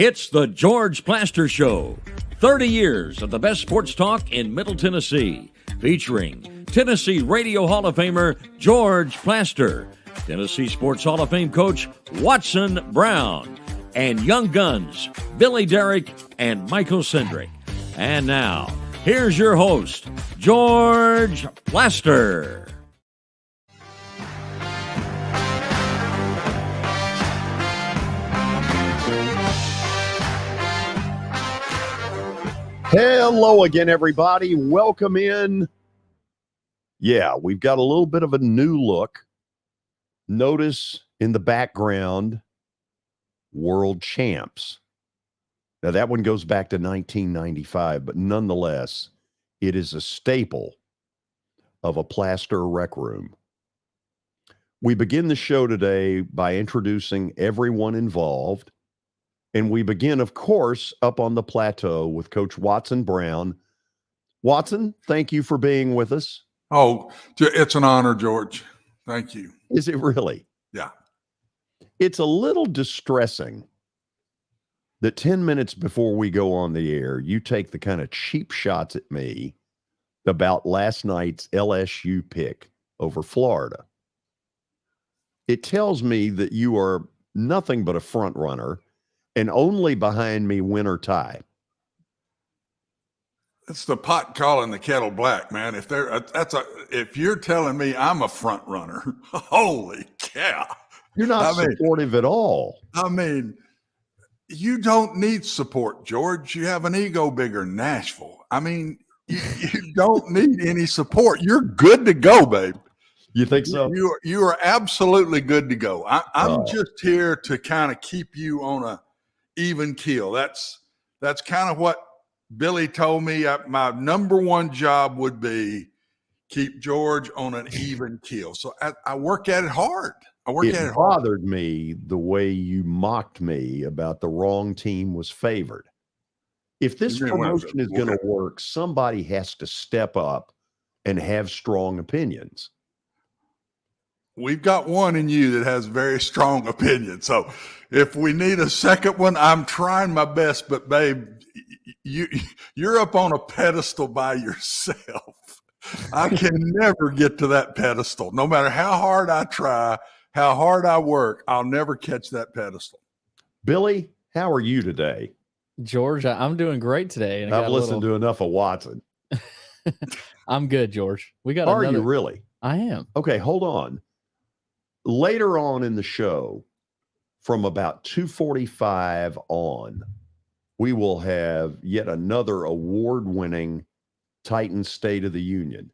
It's the George Plaster Show. 30 years of the best sports talk in Middle Tennessee, featuring Tennessee Radio Hall of Famer George Plaster, Tennessee Sports Hall of Fame coach Watson Brown, and young guns Billy Derrick and Michael Cindric. And now, here's your host, George Plaster. Hello again, everybody. Welcome in. Yeah, we've got a little bit of a new look. Notice in the background, world champs. Now, that one goes back to 1995, but nonetheless, it is a staple of a Plaster rec room. We begin the show today by introducing everyone involved. And we begin, of course, up on the plateau with Coach Watson Brown. Watson, thank you for being with us. Oh, it's an honor, George. Thank you. Is it really? Yeah. It's a little distressing that 10 minutes before we go on the air, you take the kind of cheap shots at me about last night's LSU pick over Florida. It tells me that you are nothing but a front runner and only behind me win or tie. It's the pot calling the kettle black, man. If you're telling me I'm a front runner, holy cow. You're not supportive at all. I mean, you don't need support, George. You have an ego bigger than Nashville. I mean, you don't need any support. You're good to go, babe. You think so? You are absolutely good to go. I'm just here to kind of keep you on a even keel. That's kind of what Billy told me. My number one job would be keep George on an even keel. So I work at it hard. It bothered me the way you mocked me about the wrong team was favored. If this promotion is going to work, somebody has to step up and have strong opinions. We've got one in you that has very strong opinions. So if we need a second one, I'm trying my best. But, babe, you're up on a pedestal by yourself. I can never get to that pedestal. No matter how hard I try, how hard I work, I'll never catch that pedestal. Billy, how are you today? George, I'm doing great today. And I've listened to enough of Watson. I'm good, George. Are you really? I am. Okay, hold on. Later on in the show, from about 2:45 on, we will have yet another award-winning Titan State of the Union.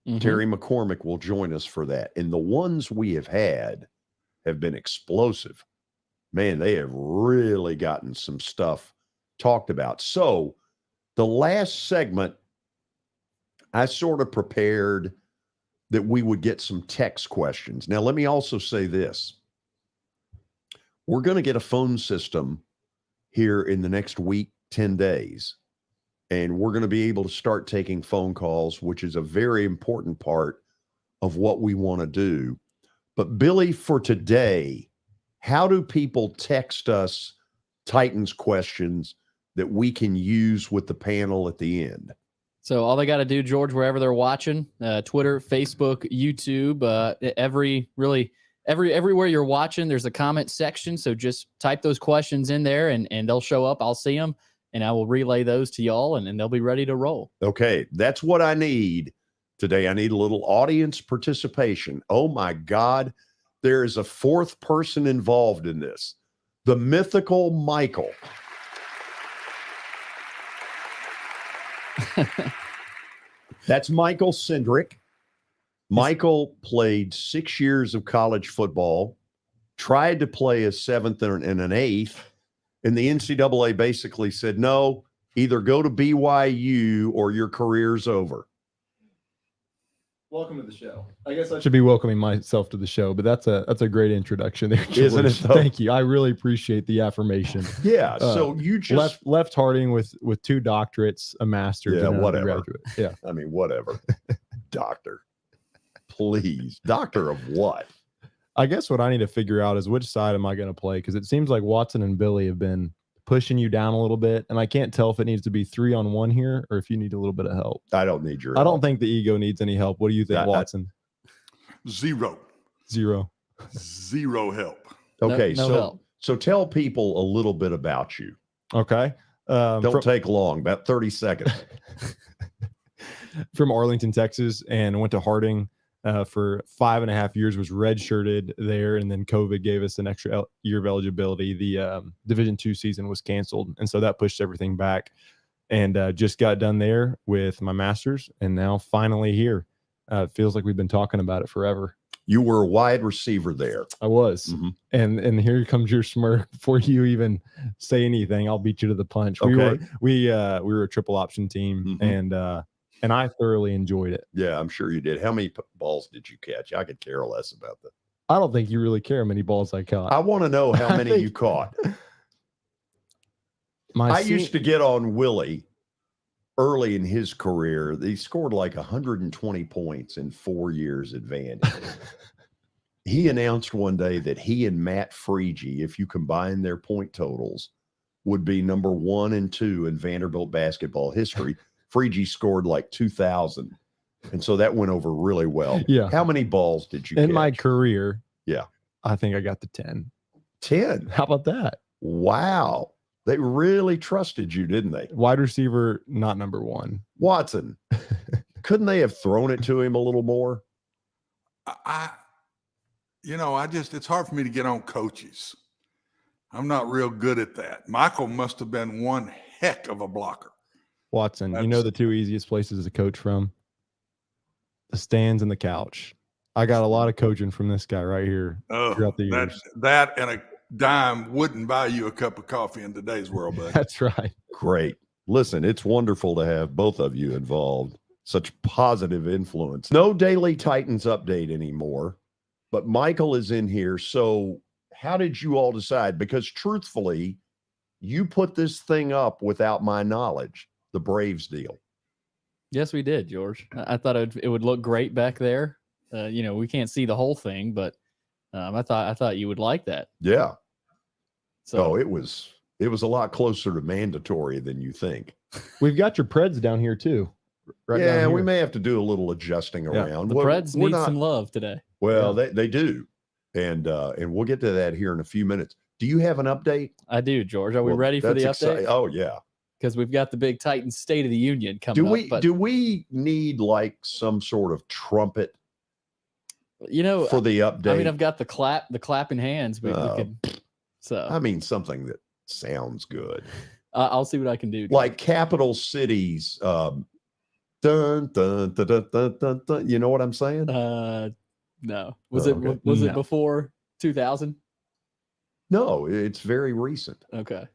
Mm-hmm. Terry McCormick will join us for that. And the ones we have had have been explosive. Man, they have really gotten some stuff talked about. So the last segment, I sort of prepared that we would get some text questions. Now, let me also say this. We're going to get a phone system here in the next week, 10 days, and we're going to be able to start taking phone calls, which is a very important part of what we want to do. But Billy, for today, how do people text us Titans questions that we can use with the panel at the end? So all they got to do, George, wherever they're watching, Twitter, Facebook, YouTube, everywhere you're watching, there's a comment section. So just type those questions in there and they'll show up. I'll see them and I will relay those to y'all and they'll be ready to roll. Okay, that's what I need today. I need a little audience participation. Oh my God, there is a fourth person involved in this. The mythical Michael. That's Michael Cindric. Michael played 6 years of college football, tried to play a seventh and an eighth, and the NCAA basically said, no, either go to BYU or your career's over. Welcome to the show. I guess I should be welcoming myself to the show, but that's a great introduction there, George. Isn't it? Though? Thank you. I really appreciate the affirmation. Yeah. So you just left Harding with 2 doctorates, a master's, yeah, and whatever. Graduate. Yeah. I mean, whatever. Doctor. Please. Doctor of what? I guess what I need to figure out is which side am I going to play? Because it seems like Watson and Billy have been pushing you down a little bit. And I can't tell if it needs to be 3-on-1 here or if you need a little bit of help. I don't need your I help. don't think the ego needs any help. What do you think, Watson? Zero help. Okay, No help. so tell people a little bit about you. Okay. Don't take long, about 30 seconds. From Arlington, Texas, and went to Harding for 5.5 years, was redshirted there, and then COVID gave us an extra year of eligibility. The Division II season was canceled, and so that pushed everything back, and just got done there with my master's, and now finally here. It feels like we've been talking about it forever. You were a wide receiver there. I was. Mhm. And here comes your smirk. Before you even say anything, I'll beat you to the punch. Okay. We were a triple option team, Mhm. and I thoroughly enjoyed it. Yeah, I'm sure you did. How many balls did you catch? I could care less about that. I don't think you really care how many balls I caught. I want to know how I many think- you caught. My I used to get on Willie early in his career. He scored like 120 points in 4 years at Vandy. He announced one day that he and Matt Freege, if you combine their point totals, would be number 1 and 2 in Vanderbilt basketball history. Freege scored like 2,000. And so that went over really well. Yeah. How many balls did you in catch? my career. Yeah. I think I got to 10. 10. How about that? Wow. They really trusted you, didn't they? Wide receiver, not number 1. Watson, couldn't they have thrown it to him a little more? It's hard for me to get on coaches. I'm not real good at that. Michael must have been one heck of a blocker. Watson, you know the two easiest places to coach from? The stands and the couch. I got a lot of coaching from this guy right here throughout the years. That and a dime wouldn't buy you a cup of coffee in today's world, buddy. That's right. Great. Listen, it's wonderful to have both of you involved. Such positive influence. No daily Titans update anymore, but Michael is in here. So how did you all decide? Because truthfully, you put this thing up without my knowledge, the Braves deal. Yes, we did, George. I thought it would look great back there. We can't see the whole thing, but I thought you would like that. Yeah. So it was a lot closer to mandatory than you think. We've got your Preds down here too. Right down Yeah, here. we may have to do a little adjusting around. the Preds need some love today. Well, they do. And we'll get to that here in a few minutes. Do you have an update? I do, George. Are we ready for the update? Oh, yeah. Because we've got the big Titans State of the Union coming up. Do we need like some sort of trumpet for the update? I mean, I've got the clapping hands. We could. So I mean, something that sounds good. I'll see what I can do. Like capital cities. Dun, dun, dun, dun, dun, dun, dun. You know what I'm saying? No. Was okay. it before 2000? No, it's very recent. Okay.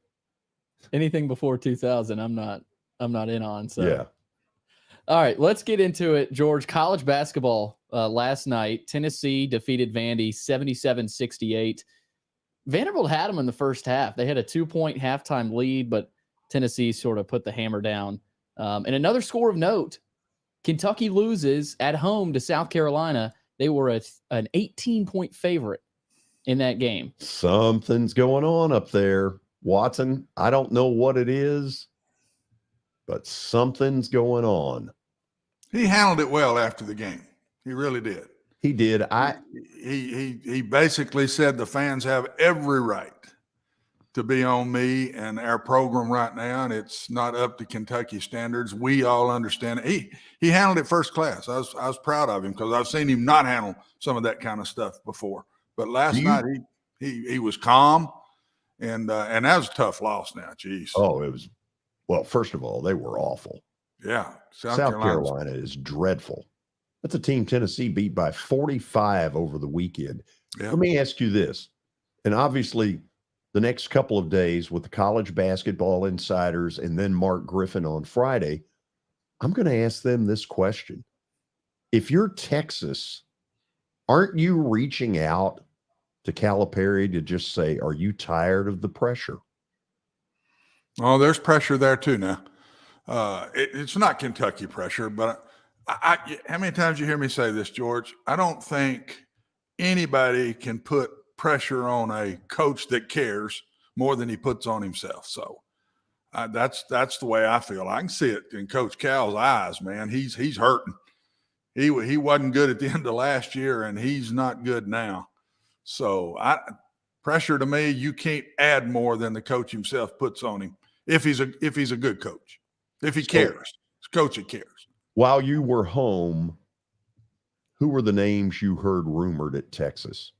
Anything before 2000, I'm not in on. So yeah. All right, let's get into it, George. College basketball last night. Tennessee defeated Vandy 77-68. Vanderbilt had them in the first half. They had a 2-point halftime lead, but Tennessee sort of put the hammer down. And another score of note, Kentucky loses at home to South Carolina. They were an 18-point favorite in that game. Something's going on up there. Watson, I don't know what it is, but something's going on. He handled it well after the game. He really did. He did. He basically said the fans have every right to be on me and our program right now, and it's not up to Kentucky standards. We all understand it. He handled it first class. I was proud of him because I've seen him not handle some of that kind of stuff before. But last night he was calm, and that was a tough loss. Now, geez. Oh, it was. Well, first of all, they were awful. Yeah, South Carolina is dreadful. That's a team Tennessee beat by 45 over the weekend. Yeah. Let me ask you this, and obviously the next couple of days with the college basketball insiders and then Mark Griffin on Friday, I'm going to ask them this question. If you're Texas, aren't you reaching out to Calipari to just say, are you tired of the pressure? Oh, there's pressure there too now. It's not Kentucky pressure, but how many times you hear me say this, George? I don't think anybody can put pressure on a coach that cares more than he puts on himself. So that's the way I feel. I can see it in Coach Cal's eyes, man. He's hurting. He wasn't good at the end of last year, and he's not good now. So pressure to me, you can't add more than the coach himself puts on him if he's a good coach. If he cares, it's a coach that cares. While you were home, who were the names you heard rumored at Texas?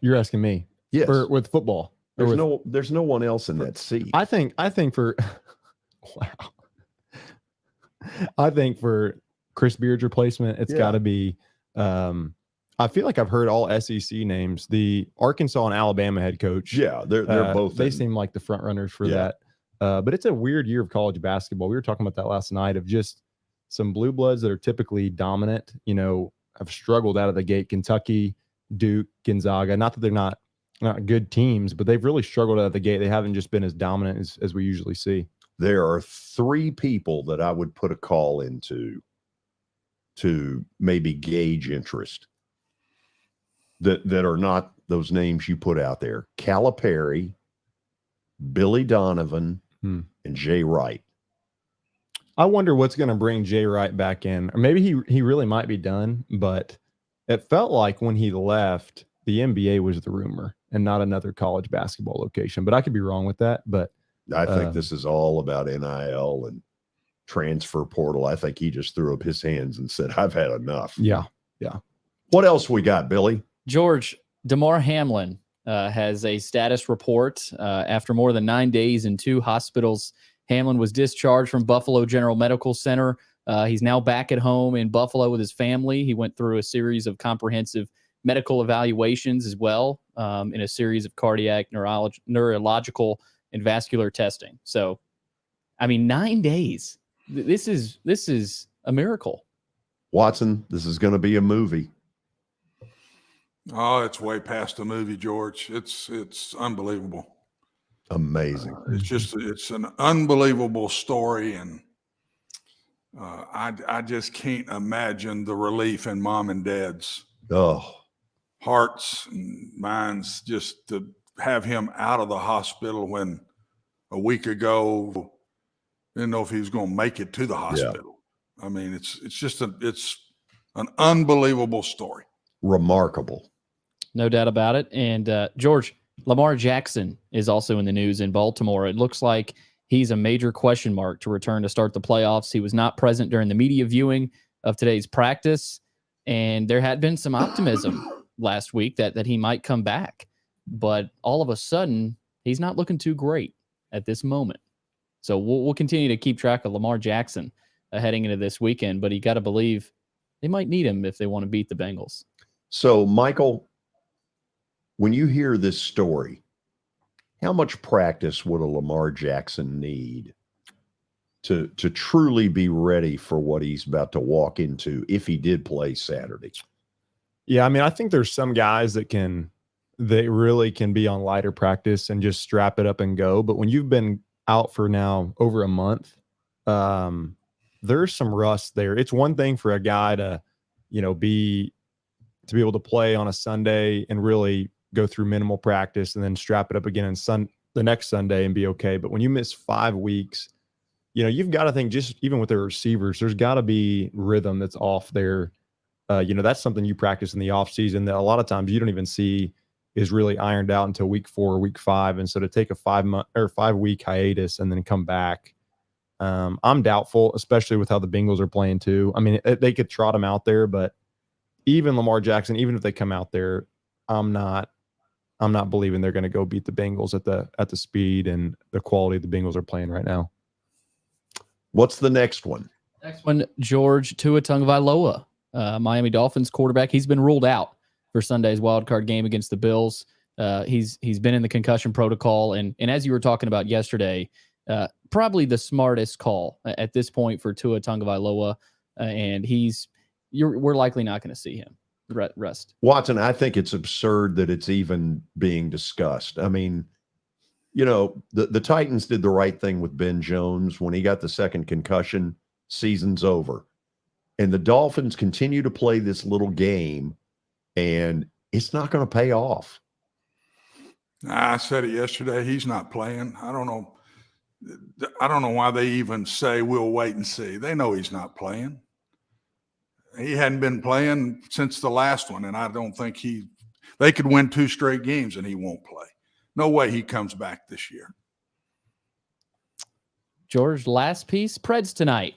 You're asking me? Yes. With football. There's no one else in that seat. I think for wow. I think for Chris Beard's replacement, it's got to be. I feel like I've heard all SEC names. The Arkansas and Alabama head coach. Yeah, they're both. They seem like the front runners for that. But it's a weird year of college basketball. We were talking about that last night of just some blue bloods that are typically dominant. Have struggled out of the gate. Kentucky, Duke, Gonzaga. Not that they're not good teams, but they've really struggled out of the gate. They haven't just been as dominant as we usually see. There are 3 people that I would put a call into to maybe gauge interest that are not those names you put out there. Calipari, Billy Donovan, and Jay Wright. I wonder what's going to bring Jay Wright back in. Or maybe he really might be done, but it felt like when he left, the NBA was the rumor and not another college basketball location. But I could be wrong with that. But I think this is all about NIL and transfer portal. I think he just threw up his hands and said, I've had enough. Yeah. What else we got, Billy? George, DeMar Hamlin has a status report. After more than 9 days in 2 hospitals, Hamlin was discharged from Buffalo General Medical Center. He's now back at home in Buffalo with his family. He went through a series of comprehensive medical evaluations as well, in a series of cardiac, neurological, and vascular testing. So, 9 days. This is a miracle. Watson, this is going to be a movie. Oh, it's way past a movie, George. It's unbelievable. Amazing. It's an unbelievable story, and I just can't imagine the relief in mom and dad's hearts and minds just to have him out of the hospital when a week ago didn't know if he was going to make it to the hospital. Yeah. It's an unbelievable story. Remarkable. No doubt about it. And George, Lamar Jackson is also in the news in Baltimore. It looks like he's a major question mark to return to start the playoffs. He was not present during the media viewing of today's practice, and there had been some optimism last week that he might come back. But all of a sudden, he's not looking too great at this moment. So we'll continue to keep track of Lamar Jackson heading into this weekend, but you got to believe they might need him if they want to beat the Bengals. So, Michael, when you hear this story, how much practice would a Lamar Jackson need to truly be ready for what he's about to walk into if he did play Saturday? Yeah, I think there's some guys that really can be on lighter practice and just strap it up and go. But when you've been out for now over a month, there's some rust there. It's one thing for a guy to be able to play on a Sunday and really go through minimal practice and then strap it up again on the next Sunday and be okay. But when you miss 5 weeks, you've got to think, just even with the receivers, there's got to be rhythm that's off there. That's something you practice in the off season that a lot of times you don't even see is really ironed out until week 4 or week 5. And so to take a 5 week hiatus and then come back, I'm doubtful, especially with how the Bengals are playing too. They could trot him out there, but even Lamar Jackson, even if they come out there, I'm not believing they're going to go beat the Bengals at the speed and the quality the Bengals are playing right now. What's the next one? Next one, George, Tua Tagovailoa, Miami Dolphins quarterback. He's been ruled out for Sunday's wildcard game against the Bills. He's been in the concussion protocol, and as you were talking about yesterday, probably the smartest call at this point for Tua Tagovailoa, and we're likely not going to see him rest. Watson, I think it's absurd that it's even being discussed. The Titans did the right thing with Ben Jones when he got the second concussion. Season's over. And the Dolphins continue to play this little game, and it's not going to pay off. I said it yesterday. He's not playing. I don't know why they even say we'll wait and see. They know he's not playing. He hadn't been playing since the last one, and I don't think they could win 2 straight games and he won't play. No way he comes back this year. George, last piece, Preds tonight.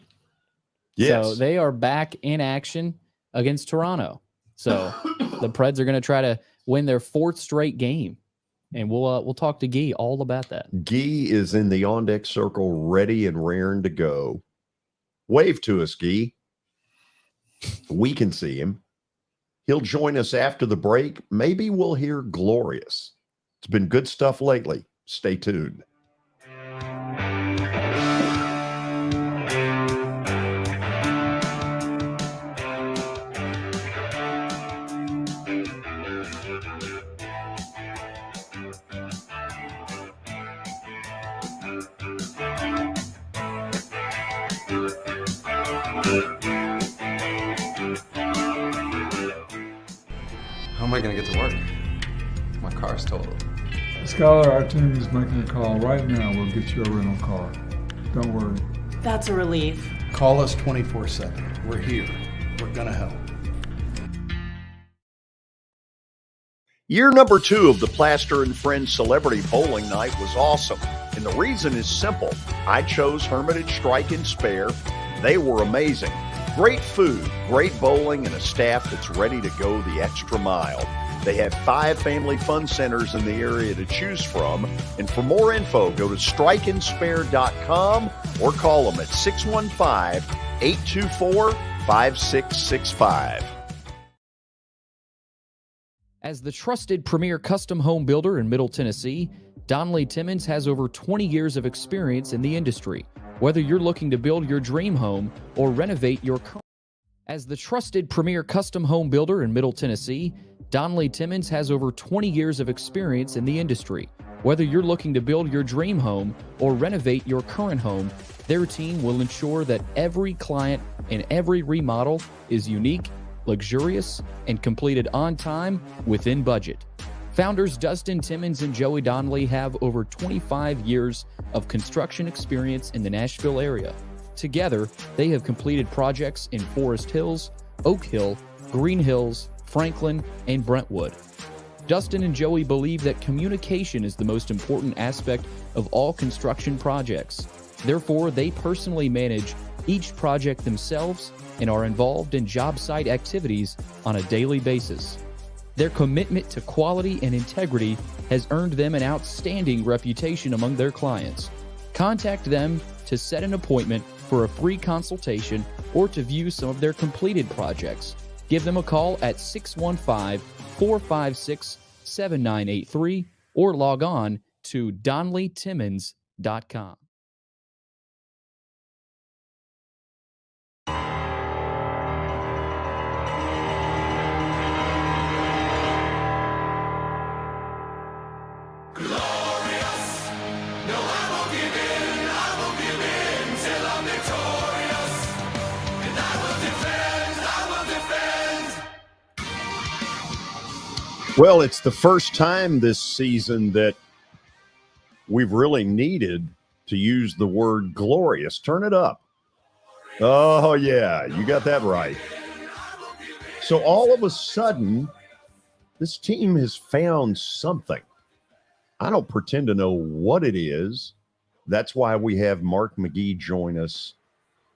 Yes. So they are back in action against Toronto. So the Preds are going to try to win their 4th straight game. And we'll talk to Guy all about that. Guy is in the on-deck circle, ready and raring to go. Wave to us, Guy. We can see him. He'll join us after the break. Maybe we'll hear Glorious. It's been good stuff lately. Stay tuned. How am I going to get to work? My car's totaled. Skylar, our team is making a call right now. We'll get you a rental car. Don't worry. That's a relief. Call us 24/7. We're here. We're going to help. Year number 2 of the Plaster and Friends Celebrity Bowling Night was awesome. And the reason is simple. I chose Hermitage Strike and Spare. They were amazing. Great food, great bowling, and a staff that's ready to go the extra mile. They have 5 family fun centers in the area to choose from. And for more info, go to strikeandspare.com or call them at 615-824-5665. As the trusted premier custom home builder in Middle Tennessee, Donnelly Timmons has over 20 years of experience in the industry. Whether you're looking to build your dream home or renovate your current. As the trusted premier custom home builder in Middle Tennessee, Donnelly Timmons has over 20 years of experience in the industry. Whether you're looking to build your dream home or renovate your current home, their team will ensure that every client and every remodel is unique, luxurious, and completed on time within budget. Founders Dustin Timmons and Joey Donnelly have over 25 years of construction experience in the Nashville area. Together, they have completed projects in Forest Hills, Oak Hill, Green Hills, Franklin, and Brentwood. Dustin and Joey believe that communication is the most important aspect of all construction projects. Therefore, they personally manage each project themselves and are involved in job site activities on a daily basis. Their commitment to quality and integrity has earned them an outstanding reputation among their clients. Contact them to set an appointment for a free consultation or to view some of their completed projects. Give them a call at 615-456-7983 or log on to DonnellyTimmons.com. Well, it's the first time this season that we've really needed to use the word glorious. Turn it up. Oh, yeah, you got that right. So all of a sudden, this team has found something. I don't pretend to know what it is. That's why we have Mark McGee join us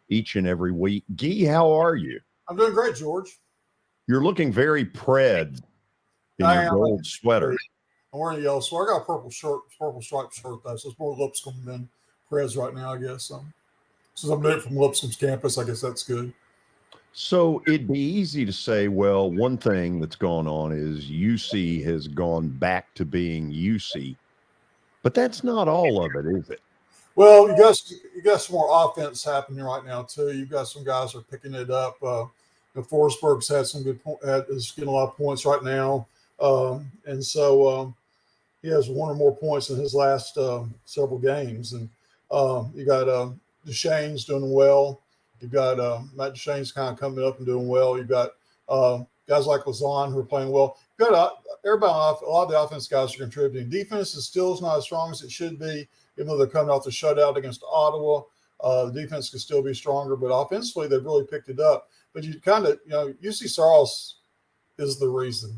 each and every week. Guy, how are you? I'm doing great, George. You're looking very Preds in your gold sweater. I'm wearing a yellow sweater. I got a purple striped shirt, though, so it's more Lipscomb than Preds right now, I guess. Since I'm doing it from Lipscomb's campus, I guess that's good. So it'd be easy to say, well, one thing that's gone on is UC has gone back to being UC, but that's not all of it, is it? Well, you got some more offense happening right now too. You've got some guys who are picking it up. Forsberg's had some good is getting a lot of points right now, and so he has one or more points in his last several games. And you got Deshane's doing well. You've got Matt Deshane's kind of coming up and doing well. You've got guys like Lazan who are playing well. Good. Everybody, a lot of the offense guys are contributing. Defense is still not as strong as it should be, even though they're coming off the shutout against Ottawa. The defense could still be stronger, but offensively they've really picked it up. But you kind of, UC Sarles is the reason.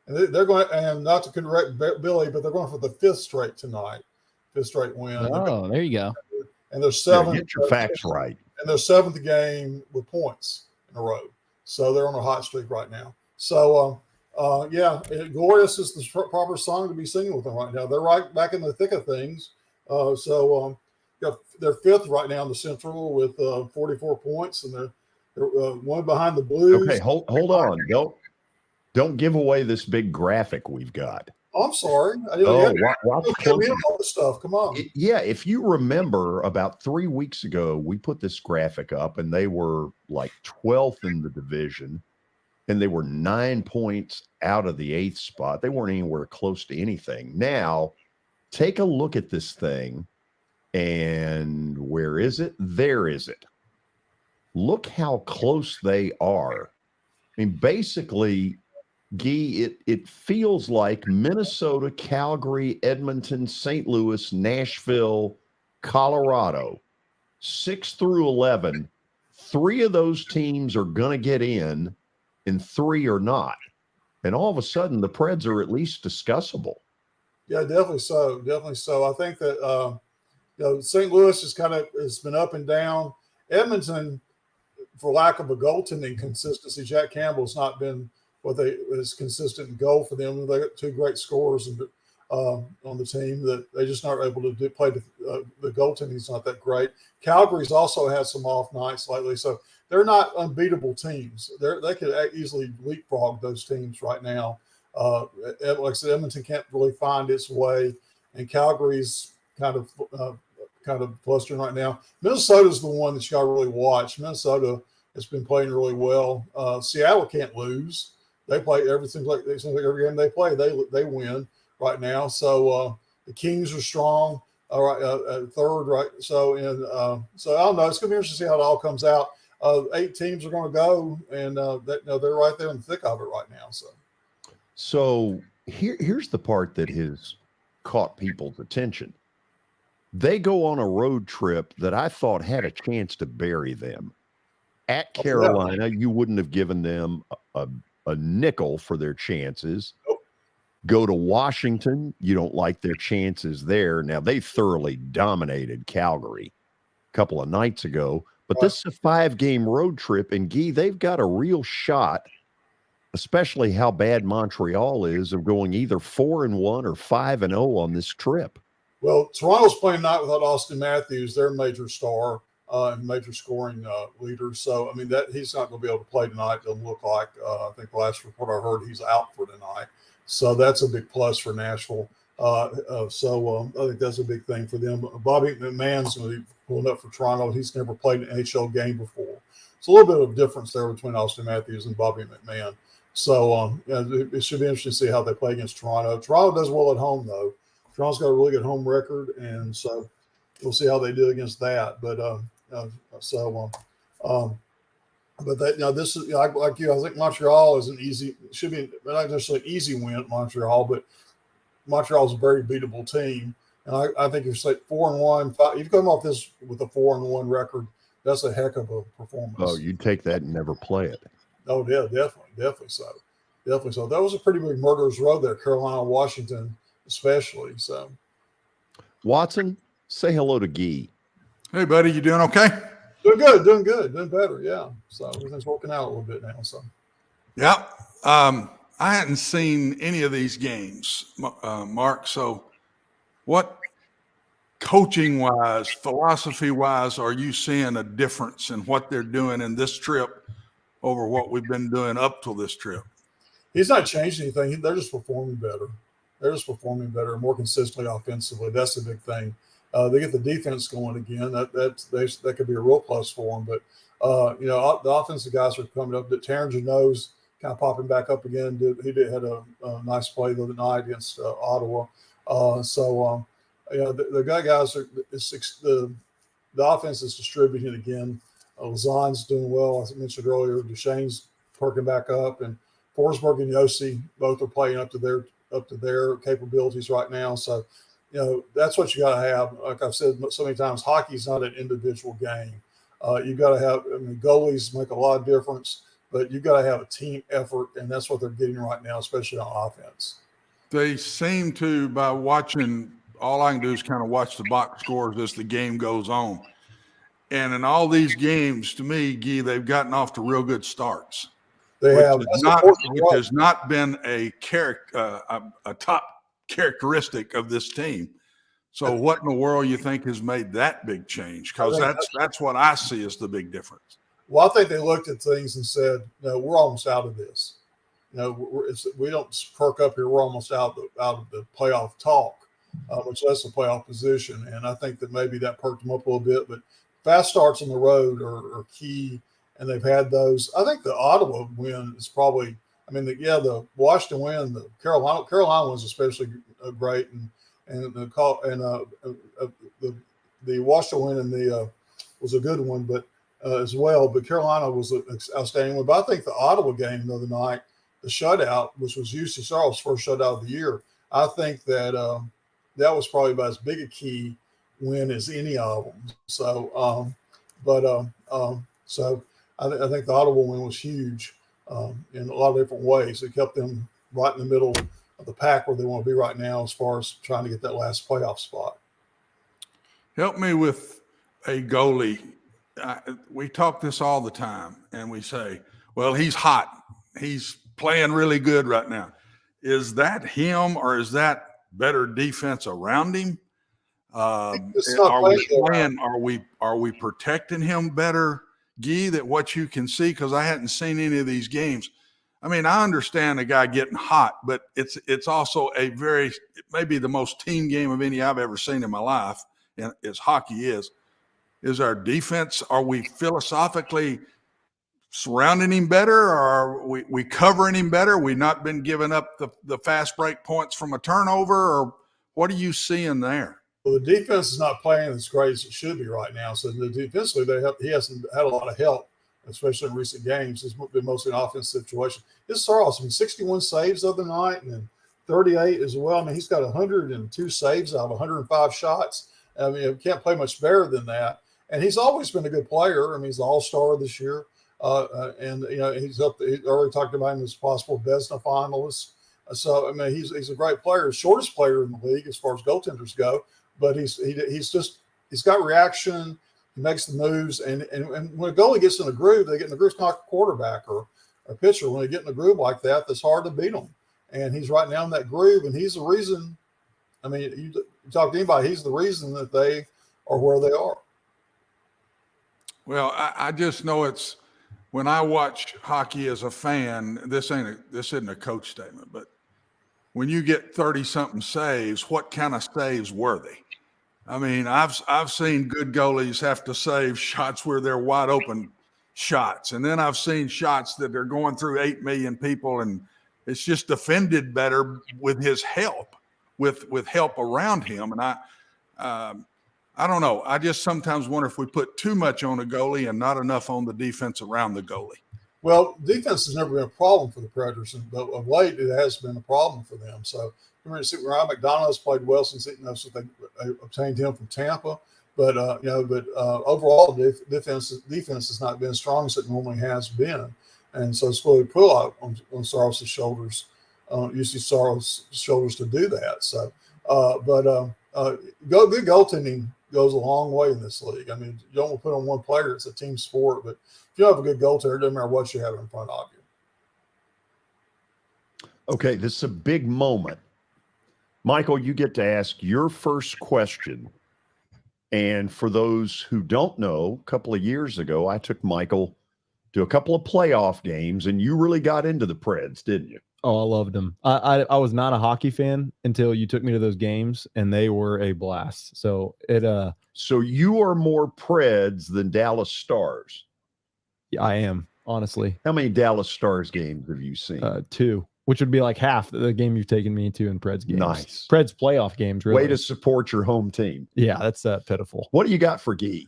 And they're going, and not to correct Billy, but they're going for the fifth straight tonight, fifth straight win. Oh, there you go. And they're seventh. Get your facts right. And their seventh game with points in a row. So they're on a hot streak right now. So, Glorious is the proper song to be singing with them right now. They're right back in the thick of things. They're fifth right now in the Central with 44 points, and they're one behind the Blues. Okay, hold on. Don't give away this big graphic we've got. Oh, I'm sorry. Watch closely. All the stuff. Come on. If you remember, about 3 weeks ago, we put this graphic up, and they were like 12th in the division, and they were 9 points out of the 8th spot. They weren't anywhere close to anything. Now, take a look at this thing, and where is it? There is it. Look how close they are. I mean, basically, Guy, it feels like Minnesota, Calgary, Edmonton, St. Louis, Nashville, Colorado, 6 through 11. 3 of those teams are going to get in, and 3 are not. And all of a sudden, the Preds are at least discussable. Yeah, definitely so. Definitely so. I think that St. Louis has been up and down. Edmonton, for lack of a goaltending consistency, Jack Campbell's not been what is consistent in goal for them. They got 2 great scorers on the team that they just not able to play. The goaltending is not that great. Calgary's also had some off nights lately, so they're not unbeatable teams. They could easily leapfrog those teams right now. Like I said, Edmonton can't really find its way, and Calgary's kind of blustering right now. Minnesota's the one that you got to really watch. Minnesota has been playing really well. Seattle can't lose. They play everything like every game they play, they win right now. So the Kings are strong. All right, third, right? So I don't know. It's gonna be interesting to see how it all comes out. 8 teams are going to go, and they're right there in the thick of it right now. So here's the part that has caught people's attention. They go on a road trip that I thought had a chance to bury them. At Carolina, you wouldn't have given them a nickel for their chances. Nope. Go to Washington, you don't like their chances there. Now, they thoroughly dominated Calgary a couple of nights ago, but this is a 5-game road trip, and Guy, they've got a real shot, especially how bad Montreal is, of going either 4-1 or 5-0 on this trip. Well, Toronto's playing tonight without Austin Matthews, their major star and major scoring leader. So, I mean, he's not going to be able to play tonight. It doesn't look like. I think the last report I heard, he's out for tonight. So that's a big plus for Nashville. I think that's a big thing for them. Bobby McMahon's going to be pulling up for Toronto. He's never played an NHL game before. It's a little bit of difference there between Austin Matthews and Bobby McMahon. So it should be interesting to see how they play against Toronto. Toronto does well at home, though. Toronto's got a really good home record, and so we'll see how they do against that. But this is like you. I think Montreal is should be not necessarily an easy win at Montreal, but Montreal's a very beatable team. And I think if you say 4-1, if you come off this with a 4-1 record, that's a heck of a performance. Oh, you'd take that and never play it. Oh, yeah, definitely so. Definitely so. That was a pretty big murderer's row there, Carolina, Washington, especially. So, Watson, say hello to Guy. Hey, buddy, you doing okay? Doing good, doing better. Yeah. So everything's working out a little bit now. So, yeah. I hadn't seen any of these games, Mark. So, what coaching-wise, philosophy-wise, are you seeing a difference in what they're doing in this trip over what we've been doing up till this trip? He's not changed anything. They're just performing better. They're just performing better and more consistently offensively. That's the big thing. They get the defense going again. That could be a real plus for them. But the offensive guys are coming up. Terran Janot's kind of popping back up again. He had a nice play the other night against Ottawa. The guys are the offense is distributing again. Lazan's doing well. As I mentioned earlier, Duchesne's perking back up, and Forsberg and Yossi both are playing up to their capabilities right now. So, that's what you got to have. Like I've said so many times, hockey's not an individual game. You got to have. Goalies make a lot of difference, but you got to have a team effort, and that's what they're getting right now, especially on offense. They seem to, by watching, all I can do is kind of watch the box scores as the game goes on. And in all these games, to me, Guy, they've gotten off to real good starts. They have, which has not been a top characteristic of this team. So what in the world you think has made that big change? Because that's what I see as the big difference. Well, I think they looked at things and said, no, we're almost out of this. We don't perk up here. We're almost out of the playoff talk, much less the playoff position. And I think that maybe that perked them up a little bit. But fast starts on the road are key, and they've had those. I think the Ottawa win is probably – the Washington win, the Carolina was especially great, and the Washington win was a good one, but as well. But Carolina was an outstanding one. But I think the Ottawa game the other night, the shutout, which was UC Sarle's first shutout of the year, I think that that was probably about as big a key win as any of them. So, so I think the Ottawa win was huge in a lot of different ways. It kept them right in the middle of the pack where they want to be right now as far as trying to get that last playoff spot. Help me with a goalie. We talk this all the time, and we say, well, he's hot. He's playing really good right now. Is that him, or is that better defense around him? Are we protecting him better, Guy, that what you can see? Because I hadn't seen any of these games. I understand a guy getting hot, but it's also maybe the most team game of any I've ever seen in my life, and as hockey is our defense. Are we philosophically surrounding him better, or are we covering him better? We not been giving up the fast break points from a turnover, or what are you seeing there? Well, the defense is not playing as great as it should be right now. So defensively, he hasn't had a lot of help, especially in recent games. It's been mostly an offensive situation. His Saros, 61 saves the other night, and then 38 as well. He's got 102 saves out of 105 shots. You can't play much better than that. And he's always been a good player. He's the all-star this year. He's up. He already talked about him as possible Vezina finalist. So he's a great player, shortest player in the league as far as goaltenders go. But he's got reaction. He makes the moves, and when a goalie gets in a groove, they get in a groove. It's not a quarterback or a pitcher. When they get in a groove like that, that's hard to beat them. And he's right now in that groove, and he's the reason. You talk to anybody, he's the reason that they are where they are. Well, I just know it's when I watch hockey as a fan. This isn't a coach statement, but when you get 30-something saves, what kind of saves were they? I've seen good goalies have to save shots where they're wide open shots, and then I've seen shots that they're going through 8 million people, and it's just defended better with his help, with help around him. And I don't know. I just sometimes wonder if we put too much on a goalie and not enough on the defense around the goalie. Well, defense has never been a problem for the Predators, but of late it has been a problem for them. So Ryan McDonough has played well since they obtained him from Tampa. But overall, defense has not been as strong as it normally has been, and so it's really put a lot on Saros' shoulders, UC Saros' shoulders to do that. So, good goaltending goes a long way in this league. You don't want to put on one player; it's a team sport. But if you have a good goaltender, it doesn't matter what you have in front of you. Okay, this is a big moment. Michael, you get to ask your first question. And for those who don't know, a couple of years ago, I took Michael to a couple of playoff games, and you really got into the Preds, didn't you? Oh, I loved them. I was not a hockey fan until you took me to those games, and they were a blast. So So you are more Preds than Dallas Stars? Yeah, I am, honestly. How many Dallas Stars games have you seen? 2. Which would be like half the game you've taken me to in Preds games. Nice. Preds playoff games, really. Way to support your home team. Yeah, that's pitiful. What do you got for Guy?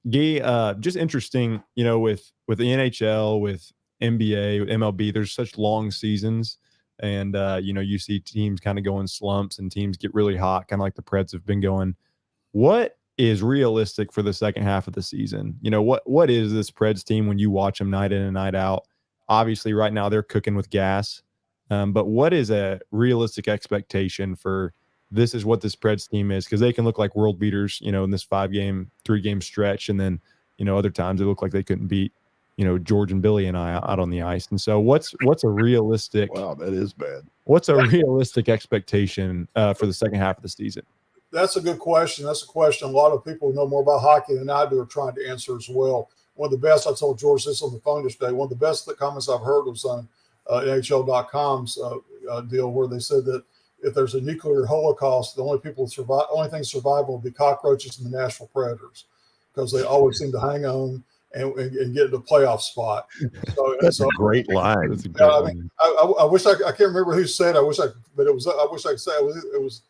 Guy, just interesting, with the NHL, with NBA, MLB, there's such long seasons, and you see teams kind of go in slumps and teams get really hot, kind of like the Preds have been going. What is realistic for the second half of the season? What is this Preds team when you watch them night in and night out? Obviously, right now they're cooking with gas, but what is a realistic expectation for this is what this Preds team is? Because they can look like world beaters, in this 3-game stretch, and then other times they look like they couldn't beat George and Billy and I out on the ice. And so what's a realistic? Wow, that is bad. What's a realistic expectation for the second half of the season? That's a good question. That's a question a lot of people who know more about hockey than I do are trying to answer as well. One of the best, I told George this on the phone yesterday, one of the best comments I've heard was on NHL.com's deal where they said that if there's a nuclear holocaust, the only thing survive will be cockroaches and the Nashville Predators, because they always seem to hang on and get in the playoff spot. That's a great line. I wish I can't remember who said. I wish I could say it was.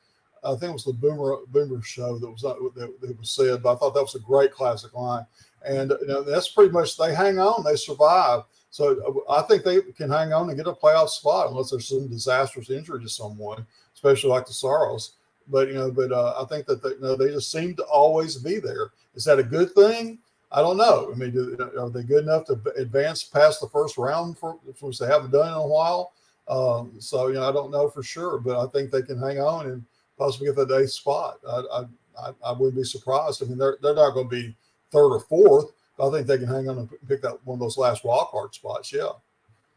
I think it was the Boomer show that was said, but I thought that was a great classic line. And that's pretty much, they hang on, they survive. So I think they can hang on and get a playoff spot unless there's some disastrous injury to someone, especially like the Saros. But I think that they just seem to always be there. Is that a good thing? I don't know. I mean, are they good enough to advance past the first round, which they haven't done in a while? So I don't know for sure, but I think they can hang on and possibly get that 8th spot. I wouldn't be surprised. I mean, they're not going to be 3rd or 4th, but I think they can hang on and pick that one of those last wild card spots. Yeah.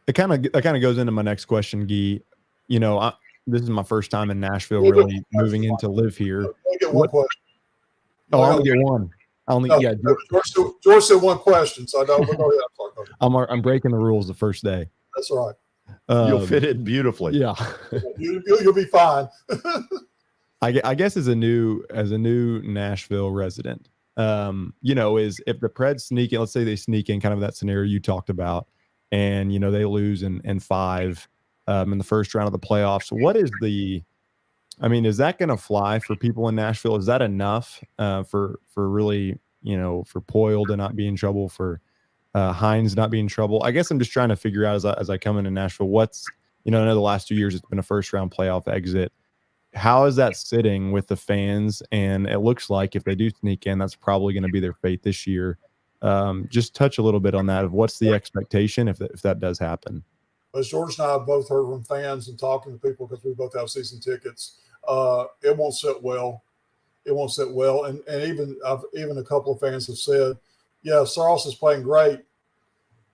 That kind of goes into my next question, Guy. This is my first time in Nashville, really moving in to live here. I get one question. Oh, I only get one. George said one question, so I don't know. I'm breaking the rules the first day. That's all right. You'll fit in beautifully. Yeah. You'll be fine. I guess as a new Nashville resident, is if the Preds sneak in, let's say they sneak in kind of that scenario you talked about, and they lose in 5 in the first round of the playoffs. What is is that going to fly for people in Nashville? Is that enough for really, for Poyle to not be in trouble, for Hines not be in trouble? I guess I'm just trying to figure out as I come into Nashville, what's, I know the last 2 years it's been a first round playoff exit. How is that sitting with the fans? And it looks like if they do sneak in, that's probably going to be their fate this year. Just touch a little bit on that of what's the expectation if that does happen. As George and I have both heard from fans and talking to people, because we both have season tickets, it won't sit well. It won't sit well. And even a couple of fans have said, yeah, Saros is playing great,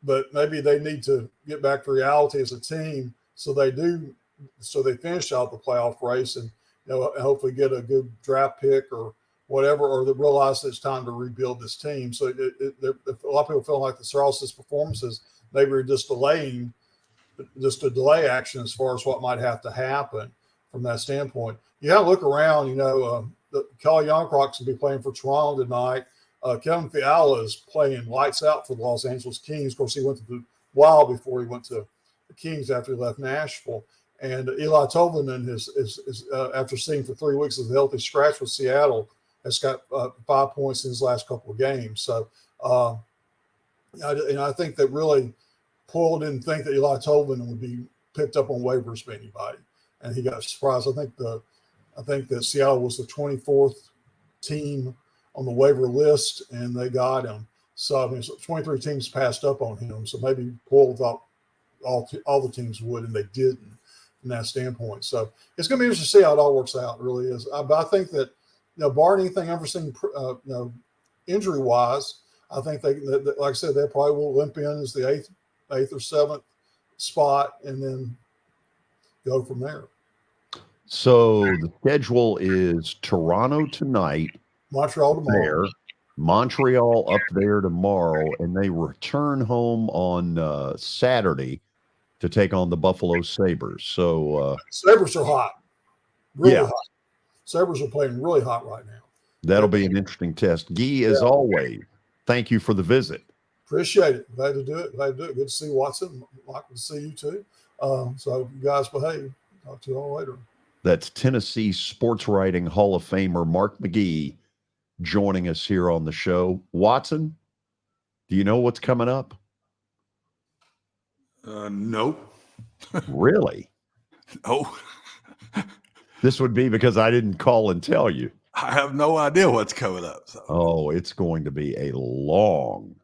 but maybe they need to get back to reality as a team so they finish out the playoff race and hopefully get a good draft pick or whatever, or they realize that it's time to rebuild this team. So a lot of people feel like the Saros' performances maybe are just a delay action as far as what might have to happen from that standpoint. You got to look around. Kelly Youngcrox will be playing for Toronto tonight. Kevin Fiala is playing lights out for the Los Angeles Kings. Of course, he went to the Wild before he went to the Kings after he left Nashville. And Eli Tolvanen is after seeing for 3 weeks as a healthy scratch with Seattle, has got 5 points in his last couple of games. So, I think that really Poyle didn't think that Eli Tolvanen would be picked up on waivers by anybody, and he got surprised. I think that Seattle was the 24th team on the waiver list, and they got him. So 23 teams passed up on him. So maybe Poyle thought all the teams would, and they didn't from that standpoint. So it's going to be interesting to see how it all works out. It really is. But I think that barring anything unforeseen, injury wise, I think they like I said, they probably will limp in as the eighth or 7th spot, and then go from there. So the schedule is Toronto tonight, Montreal tomorrow, Montreal up there tomorrow, and they return home on Saturday to take on the Buffalo Sabres. So Sabres are hot, really hot. Sabres are playing really hot right now. That'll be an interesting test. Guy, as always, thank you for the visit. Appreciate it. Glad to do it. Good to see Watson. Like to see you too. So you guys behave. Talk to you all later. That's Tennessee sports writing Hall of Famer Mark McGee joining us here on the show. Watson, do you know what's coming up? Nope. Really? Oh, This would be because I didn't call and tell you. I have no idea what's coming up. So. Oh, it's going to be a long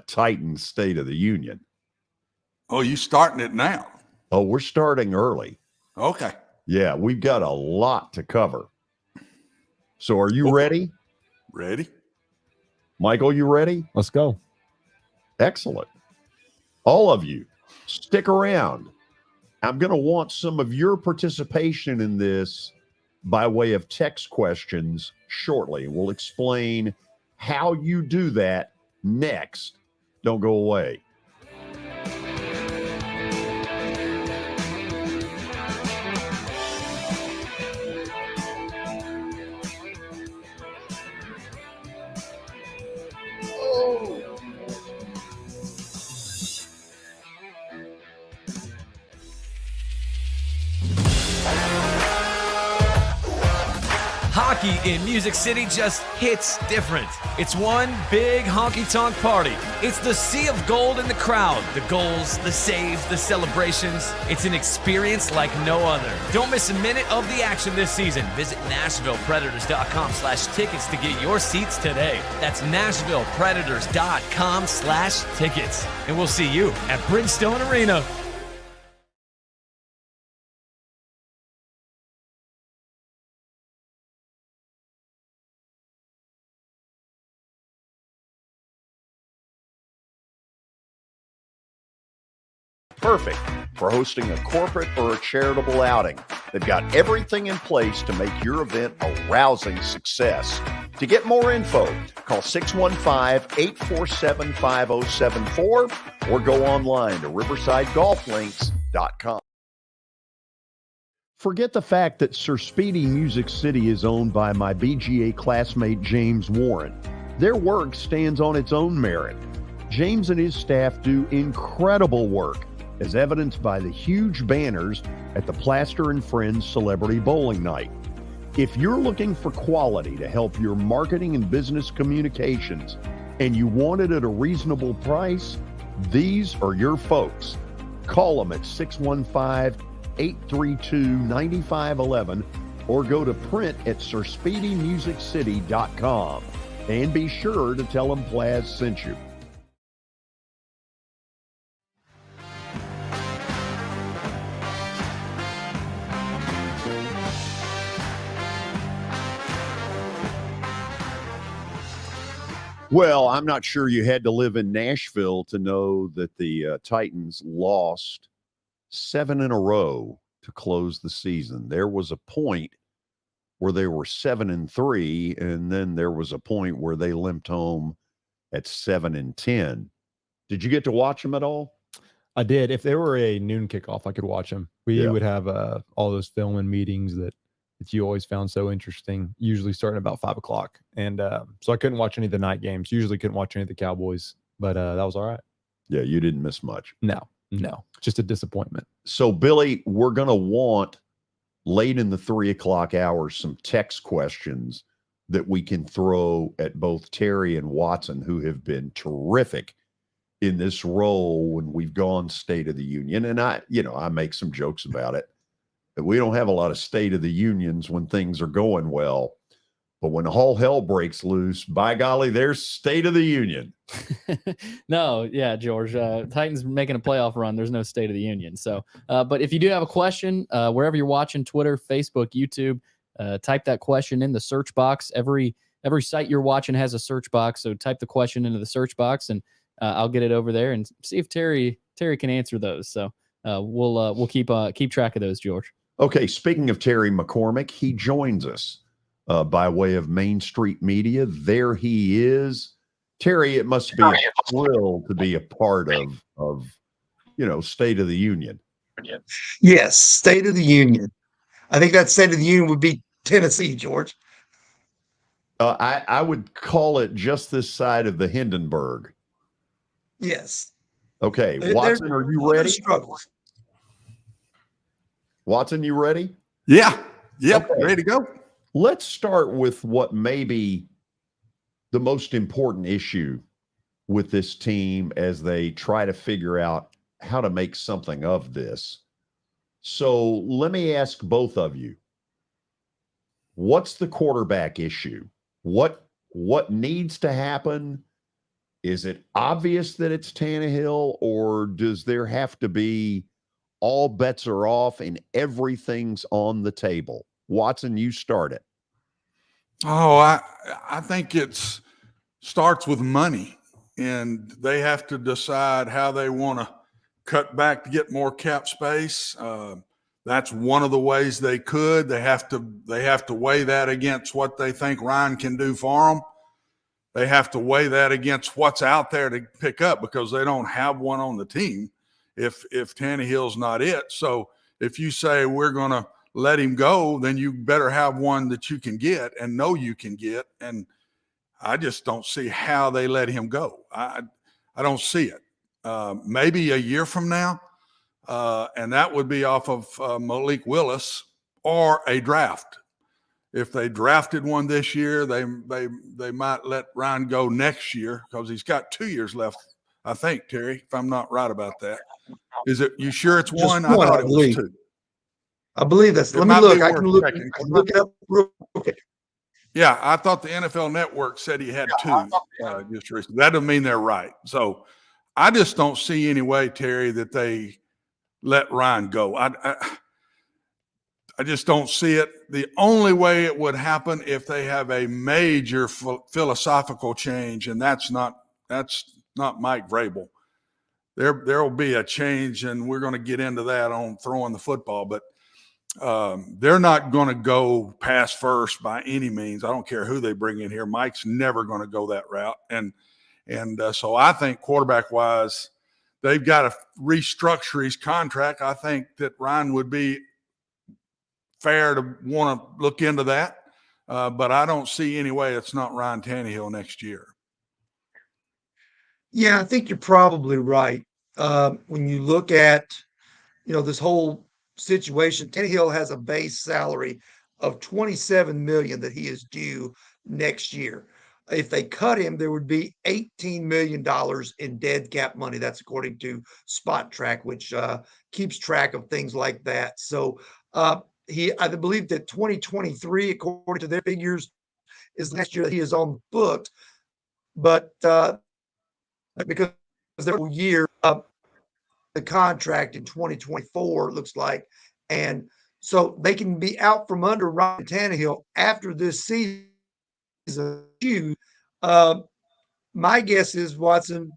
Titan State of the Union. Oh, you starting it now? Oh, we're starting early. Okay. Yeah, we've got a lot to cover. So are you ready? Ready? Michael, you ready? Let's go. Excellent. All of you, stick around. I'm going to want some of your participation in this by way of text questions shortly. We'll explain how you do that next. Don't go away. Hockey in Music City just hits different. It's one big honky-tonk party. It's the sea of gold in the crowd. The goals, the saves, the celebrations. It's an experience like no other. Don't miss a minute of the action this season. Visit NashvillePredators.com/tickets to get your seats today. That's NashvillePredators.com/tickets. And we'll see you at Bridgestone Arena. Perfect for hosting a corporate or a charitable outing. They've got everything in place to make your event a rousing success. To get more info, call 615-847-5074 or go online to riversidegolflinks.com. Forget the fact that Sir Speedy Music City is owned by my BGA classmate James Warren. Their work stands on its own merit. James and his staff do incredible work, as evidenced by the huge banners at the Plaster and Friends Celebrity Bowling Night. If you're looking for quality to help your marketing and business communications and you want it at a reasonable price, these are your folks. Call them at 615-832-9511 or go to print at sirspeedymusiccity.com. And be sure to tell them Plaz sent you. Well, I'm not sure you had to live in Nashville to know that the Titans lost 7 in a row to close the season. There was a point where they were 7-3, and then there was a point where they limped home at 7-10. Did you get to watch them at all? I did. If there were a noon kickoff, I could watch them. We would have all those film and meetings that you always found so interesting, usually starting about 5 o'clock. And so I couldn't watch any of the night games, usually couldn't watch any of the Cowboys, but that was all right. Yeah, you didn't miss much. No, just a disappointment. So, Billy, we're going to want late in the 3 o'clock hour some text questions that we can throw at both Terry and Watson, who have been terrific in this role when we've gone State of the Union. And I make some jokes about it. We don't have a lot of State of the Unions when things are going well, but when all hell breaks loose, by golly, there's State of the Union. No, yeah, George, Titans making a playoff run. There's no State of the Union. So, but if you do have a question, wherever you're watching, Twitter, Facebook, YouTube, type that question in the search box. Every site you're watching has a search box. So type the question into the search box and I'll get it over there and see if Terry can answer those. So we'll keep track of those, George. Okay, speaking of Terry McCormick, he joins us by way of Main Street Media. There he is. Terry, it must be a thrill to be a part of State of the Union. Yes, State of the Union. I think that State of the Union would be Tennessee, George. I would call it just this side of the Hindenburg. Yes. Okay, Watson, are you ready? Struggles. Watson, you ready? Yeah. Yep. Okay. Ready to go. Let's start with what may be the most important issue with this team as they try to figure out how to make something of this. So let me ask both of you, what's the quarterback issue? What needs to happen? Is it obvious that it's Tannehill, or does there have to be all bets are off and everything's on the table? Watson, you start it. Oh, I think it's starts with money, and they have to decide how they want to cut back to get more cap space. That's one of the ways they could. They have to weigh that against what they think Ryan can do for them. They have to weigh that against what's out there to pick up, because they don't have one on the team if Tannehill's not it. So if you say we're going to let him go, then you better have one that you can get and know you can get. And I just don't see how they let him go. I don't see it. Maybe a year from now, and that would be off of Malik Willis or a draft. If they drafted one this year, they might let Ryan go next year, because he's got 2 years left, I think, Terry, if I'm not right about that. Is it? You sure it's Just one? I one, thought I it was believe. 2. I believe that's. It Let me might look. be I can worth look. checking. I can look it up real quick. Yeah, I thought the NFL Network said he had 2 just recently. That doesn't mean they're right. So I just don't see any way, Terry, that they let Ryan go. I just don't see it. The only way it would happen if they have a major philosophical change, and that's not Mike Vrabel. There will be a change, and we're going to get into that on throwing the football, but they're not going to go pass first by any means. I don't care who they bring in here. Mike's never going to go that route. And so I think quarterback wise, they've got to restructure his contract. I think that Ryan would be fair to want to look into that. But I don't see any way it's not Ryan Tannehill next year. Yeah, I think you're probably right. When you look at, this whole situation, Tannehill has a base salary of $27 million that he is due next year. If they cut him, there would be $18 million in dead cap money. That's according to Spot Track, which keeps track of things like that. So I believe that 2023, according to their figures, is last year that he is on booked, but because their whole year the contract in 2024 looks like, and so they can be out from under Ryan Tannehill after this season. My guess is, Watson,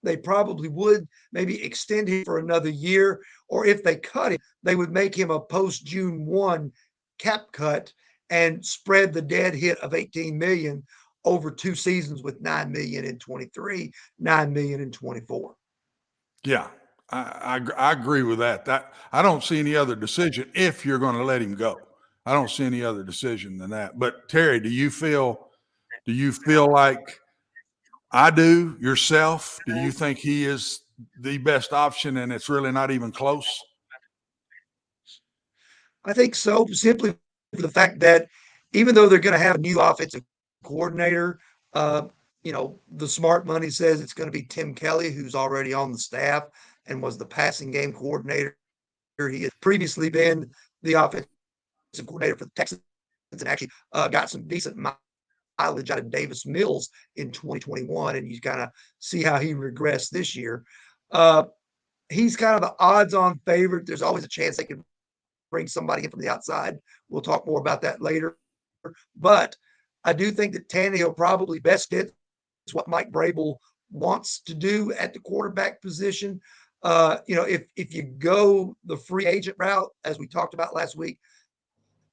they probably would maybe extend him for another year, or if they cut him, they would make him a post June 1 cap cut and spread the dead hit of 18 million over 2 seasons, with 9 million in 23, 9 million in 24. Yeah, I agree with that. I don't see any other decision if you're going to let him go. I don't see any other decision than that. But Terry, do you feel like I do yourself? Do you think he is the best option and it's really not even close? I think so, simply for the fact that even though they're going to have a new offensive coordinator, the smart money says it's going to be Tim Kelly, who's already on the staff and was the passing game coordinator. He had previously been the offensive coordinator for the Texans and actually got some decent mileage out of Davis Mills in 2021, and you kind of see how he regressed this year. He's kind of the odds-on favorite. There's always a chance they can bring somebody in from the outside. We'll talk more about that later. But I do think that Tannehill probably best fits what Mike Vrabel wants to do at the quarterback position. If you go the free agent route, as we talked about last week,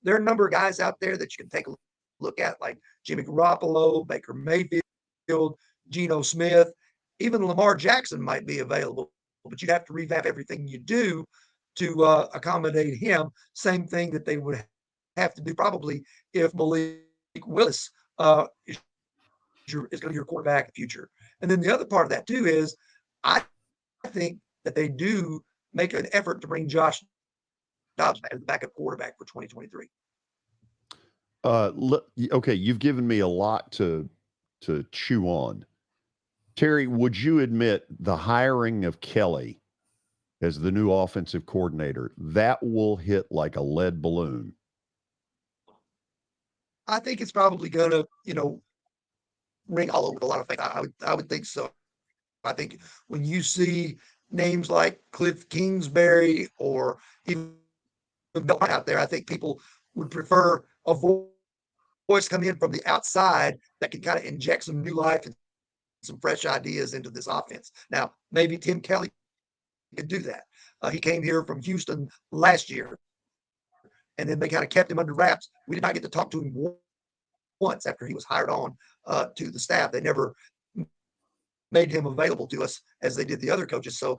there are a number of guys out there that you can take a look at, like Jimmy Garoppolo, Baker Mayfield, Geno Smith, even Lamar Jackson might be available, but you'd have to revamp everything you do to accommodate him. Same thing that they would have to do probably if Malik Willis is going to be your quarterback in the future. And then the other part of that too is I think that they do make an effort to bring Josh Dobbs back as the backup quarterback for 2023. Okay, you've given me a lot to chew on. Terry, would you admit the hiring of Kelly as the new offensive coordinator, that will hit like a lead balloon? I think it's probably going to, ring all over a lot of things. I would think so. I think when you see names like Cliff Kingsbury or even Bill out there, I think people would prefer a voice coming in from the outside that can kind of inject some new life and some fresh ideas into this offense. Now, maybe Tim Kelly could do that. He came here from Houston last year, and then they kind of kept him under wraps. We did not get to talk to him once after he was hired on to the staff. They never made him available to us as they did the other coaches. So,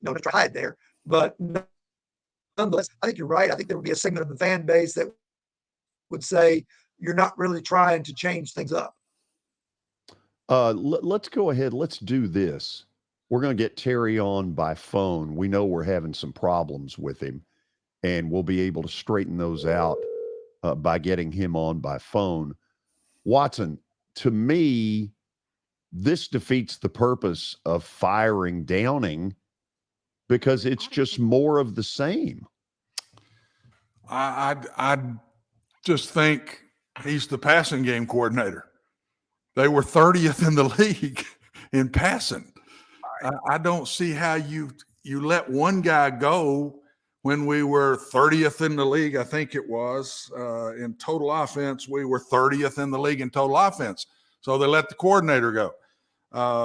no, to hide there. But nonetheless, I think you're right. I think there would be a segment of the fan base that would say you're not really trying to change things up. Let's go ahead. Let's do this. We're going to get Terry on by phone. We know we're having some problems with him, and we'll be able to straighten those out by getting him on by phone. Watson, to me, this defeats the purpose of firing Downing because it's just more of the same. I just think he's the passing game coordinator. They were 30th in the league in passing. I don't see how you let one guy go when we were 30th in the league. I think it was in total offense. We were 30th in the league in total offense. So they let the coordinator go.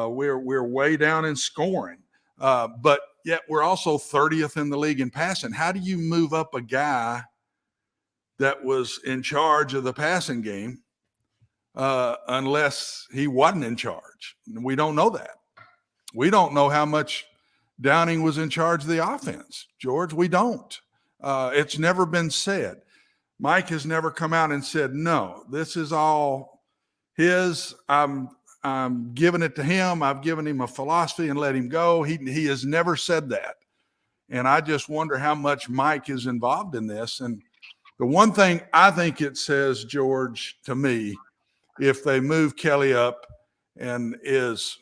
We're way down in scoring, but yet we're also 30th in the league in passing. How do you move up a guy that was in charge of the passing game unless he wasn't in charge? We don't know that. We don't know how much Downing was in charge of the offense, George. We don't. It's never been said. Mike has never come out and said, no, this is all his. I'm giving it to him. I've given him a philosophy and let him go. He has never said that. And I just wonder how much Mike is involved in this. And the one thing I think it says, George, to me, if they move Kelly up and is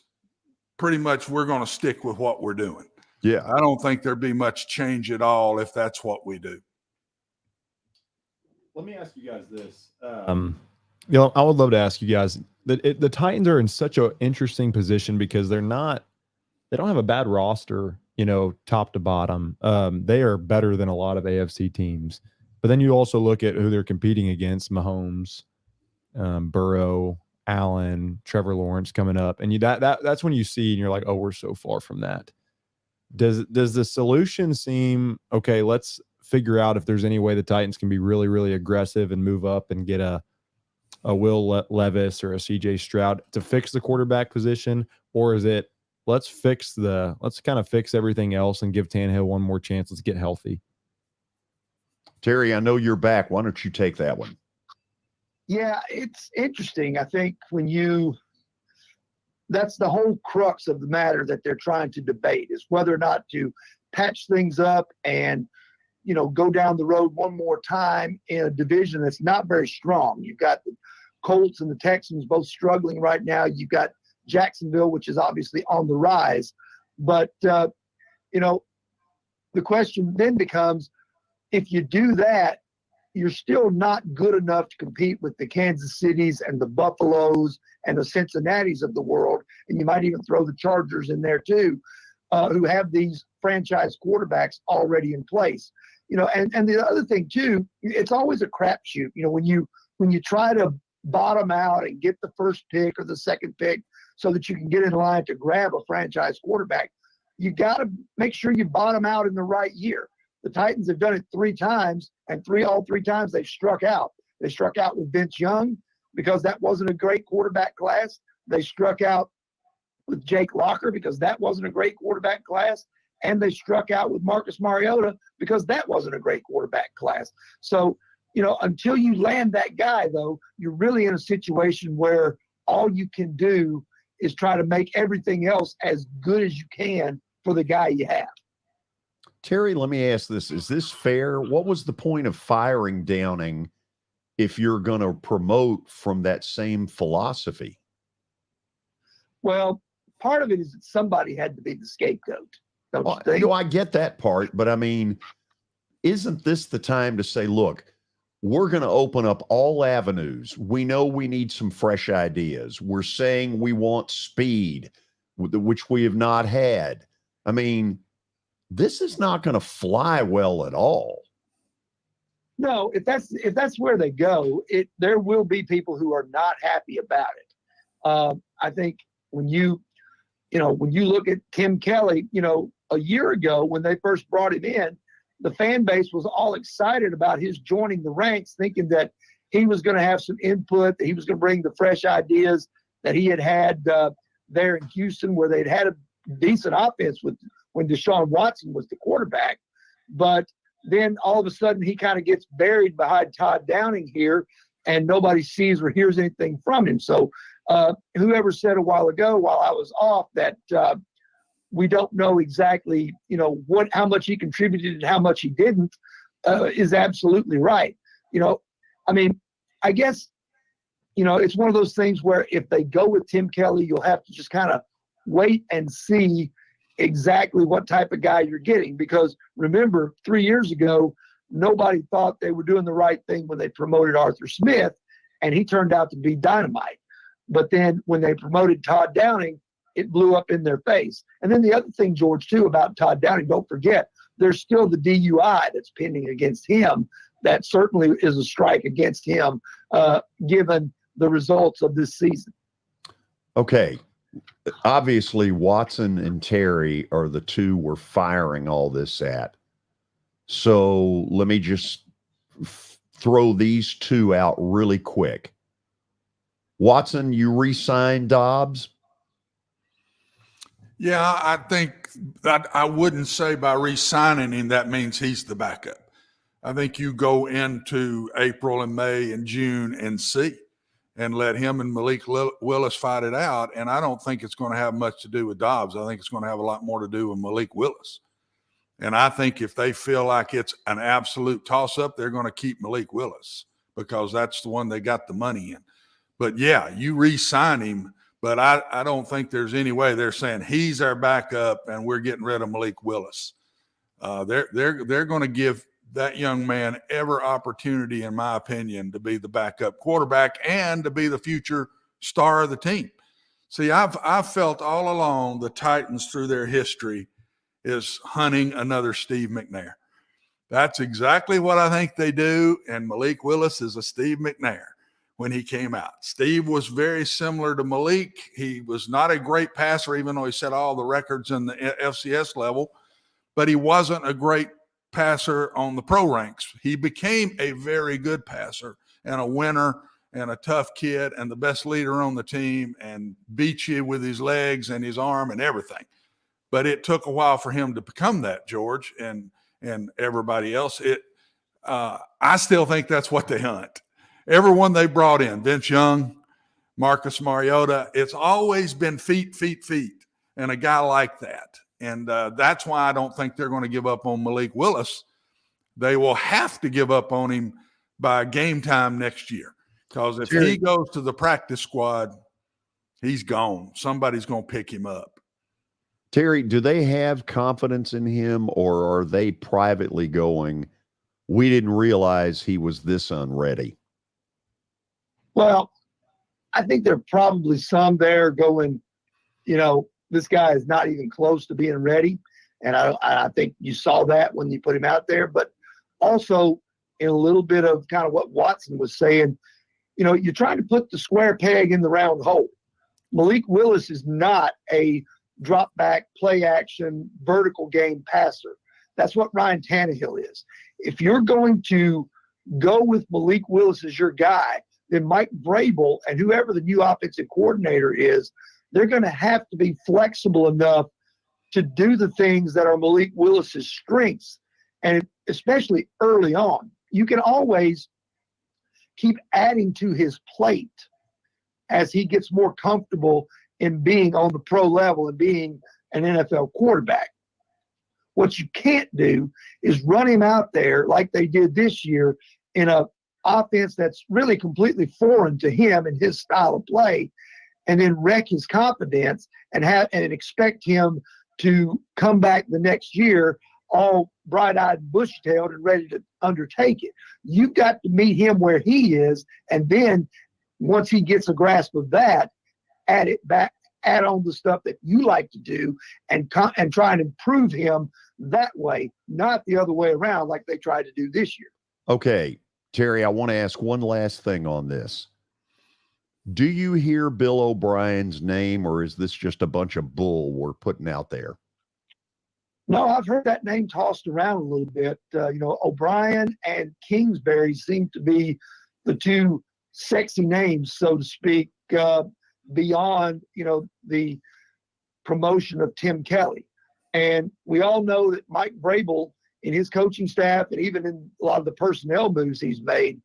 pretty much we're going to stick with what we're doing. Yeah. I don't think there'd be much change at all if that's what we do. Let me ask you guys this. I would love to ask you guys the Titans are in such an interesting position because they don't have a bad roster, top to bottom. They are better than a lot of AFC teams. But then you also look at who they're competing against: Mahomes, Burrow, Allen, Trevor Lawrence coming up, and that's when you see and you're like, oh, we're so far from that. Does the solution seem okay? Let's figure out if there's any way the Titans can be really, really aggressive and move up and get a Will Levis or a CJ Stroud to fix the quarterback position, or is it let's kind of fix everything else and give Tannehill one more chance? Let's get healthy. Terry, I know you're back. Why don't you take that one? Yeah, it's interesting. I think that's the whole crux of the matter that they're trying to debate is whether or not to patch things up and, go down the road one more time in a division that's not very strong. You've got the Colts and the Texans both struggling right now. You've got Jacksonville, which is obviously on the rise. But, the question then becomes, if you do that, you're still not good enough to compete with the Kansas Cities and the Buffaloes and the Cincinnatis of the world. And you might even throw the Chargers in there too, who have these franchise quarterbacks already in place. And the other thing too, it's always a crapshoot. When you try to bottom out and get the first pick or the second pick so that you can get in line to grab a franchise quarterback, you got to make sure you bottom out in the right year. The Titans have done it 3 times, and all three times they've struck out. They struck out with Vince Young because that wasn't a great quarterback class. They struck out with Jake Locker because that wasn't a great quarterback class. And they struck out with Marcus Mariota because that wasn't a great quarterback class. So, until you land that guy, though, you're really in a situation where all you can do is try to make everything else as good as you can for the guy you have. Terry, let me ask this. Is this fair? What was the point of firing Downing if you're going to promote from that same philosophy? Well, part of it is that somebody had to be the scapegoat. Don't you think? No, I get that part, but I mean, isn't this the time to say, look, we're going to open up all avenues. We know we need some fresh ideas. We're saying we want speed, which we have not had. I mean, this is not going to fly well at all. No, if that's where they go, there will be people who are not happy about it. I think when you look at Tim Kelly, a year ago when they first brought him in, the fan base was all excited about his joining the ranks, thinking that he was going to have some input, that he was going to bring the fresh ideas that he had there in Houston, where they'd had a decent offense when Deshaun Watson was the quarterback. But then all of a sudden he kind of gets buried behind Todd Downing here, and nobody sees or hears anything from him. So whoever said a while ago, while I was off, that we don't know exactly, how much he contributed and how much he didn't, is absolutely right. I guess, it's one of those things where if they go with Tim Kelly, you'll have to just kind of wait and see exactly what type of guy you're getting. Because remember, 3 years ago, nobody thought they were doing the right thing when they promoted Arthur Smith, and he turned out to be dynamite. But then when they promoted Todd Downing, it blew up in their face. And then the other thing, George, too, about Todd Downing, don't forget, there's still the DUI that's pending against him. That certainly is a strike against him, given the results of this season. Okay. Obviously, Watson and Terry are the two we're firing all this at. So let me just throw these two out really quick. Watson, you re-signed Dobbs? Yeah, I think that I wouldn't say by re-signing him that means he's the backup. I think you go into April and May and June and see, and let him and Malik Willis fight it out. And I don't think it's going to have much to do with Dobbs. I think it's going to have a lot more to do with Malik Willis. And I think if they feel like it's an absolute toss-up, they're going to keep Malik Willis because that's the one they got the money in. But, yeah, you re-sign him, but I don't think there's any way they're saying he's our backup and we're getting rid of Malik Willis. They're going to give that young man every opportunity, in my opinion, to be the backup quarterback and to be the future star of the team. See, I've felt all along the Titans through their history is hunting another Steve McNair. That's exactly what I think they do, and Malik Willis is a Steve McNair when he came out. Steve was very similar to Malik. He was not a great passer, even though he set all the records in the FCS level, but he wasn't a great passer on the pro ranks. He became a very good passer and a winner and a tough kid and the best leader on the team and beat you with his legs and his arm and everything. But it took a while for him to become that, George, and everybody else. I still think that's what they hunt. Everyone they brought in, Vince Young, Marcus Mariota, it's always been feet, and a guy like that. And that's why I don't think they're going to give up on Malik Willis. They will have to give up on him by game time next year. Because if he goes to the practice squad, he's gone. Somebody's going to pick him up. Terry, do they have confidence in him, or are they privately going, we didn't realize he was this unready? Well, I think there are probably some there going, this guy is not even close to being ready. And I think you saw that when you put him out there. But also in a little bit of kind of what Watson was saying, you're trying to put the square peg in the round hole. Malik Willis is not a drop back, play action, vertical game passer. That's what Ryan Tannehill is. If you're going to go with Malik Willis as your guy, then Mike Vrabel and whoever the new offensive coordinator is, they're going to have to be flexible enough to do the things that are Malik Willis's strengths. And especially early on, you can always keep adding to his plate as he gets more comfortable in being on the pro level and being an NFL quarterback. What you can't do is run him out there like they did this year in a offense that's really completely foreign to him and his style of play, and then wreck his confidence and expect him to come back the next year all bright-eyed and bushy-tailed and ready to undertake it. You've got to meet him where he is, and then once he gets a grasp of that, add on the stuff that you like to do and try and improve him that way, not the other way around like they tried to do this year. Okay, Terry, I want to ask one last thing on this. Do you hear Bill O'Brien's name, or is this just a bunch of bull we're putting out there? No, I've heard that name tossed around a little bit. O'Brien and Kingsbury seem to be the two sexy names, so to speak, beyond, the promotion of Tim Kelly. And we all know that Mike Vrabel in his coaching staff and even in a lot of the personnel moves he's made,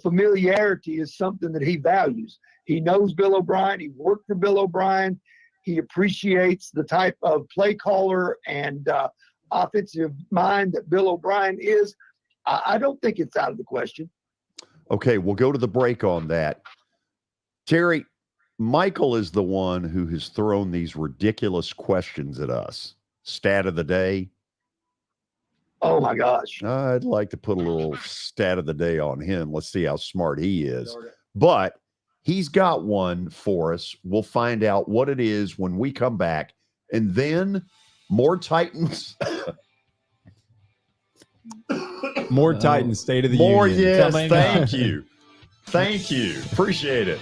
familiarity is something that he values. He knows Bill O'Brien. He worked for Bill O'Brien. He appreciates the type of play caller and offensive mind that Bill O'Brien is. I don't think it's out of the question. Okay, we'll go to the break on that. Terry, Michael is the one who has thrown these ridiculous questions at us. Stat of the day. Oh, my gosh. I'd like to put a little stat of the day on him. Let's see how smart he is. But he's got one for us. We'll find out what it is when we come back. And then more Titans. More Titans State of the More, Union. yes, thank you. Thank you. Appreciate it.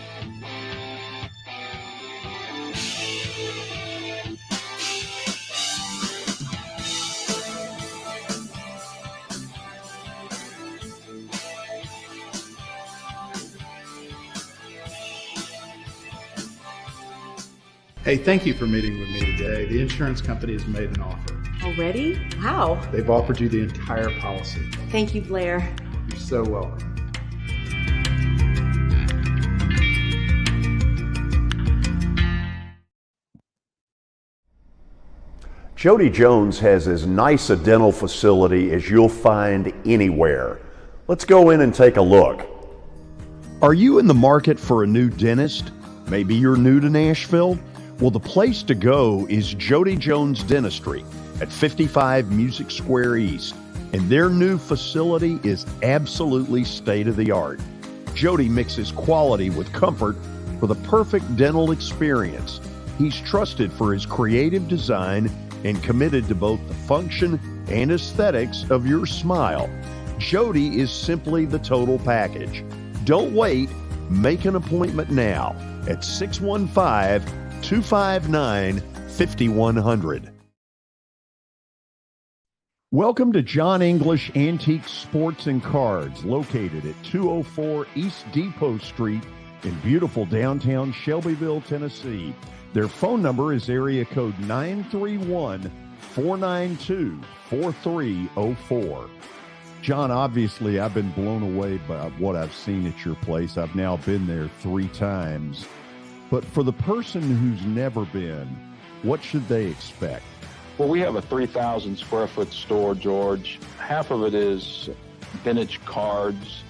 Hey, thank you for meeting with me today. The insurance company has made an offer. Already? Wow. They've offered you the entire policy. Thank you, Blair. You're so welcome. Jody Jones has as nice a dental facility as you'll find anywhere. Let's go in and take a look. Are you in the market for a new dentist? Maybe you're new to Nashville? Well, the place to go is Jody Jones Dentistry at 55 Music Square East, and their new facility is absolutely state-of-the-art. Jody mixes quality with comfort for the perfect dental experience. He's trusted for his creative design and committed to both the function and aesthetics of your smile. Jody is simply the total package. Don't wait. Make an appointment now at 615-259-5100. Welcome to John English Antique Sports and Cards, located at 204 East Depot Street in beautiful downtown Shelbyville, Tennessee. Their phone number is area code 931-492-4304. John, obviously, I've been blown away by what I've seen at your place. I've now been there 3 times. But for the person who's never been, what should they expect? Well, we have a 3,000 square foot store, George. Half of it is vintage cards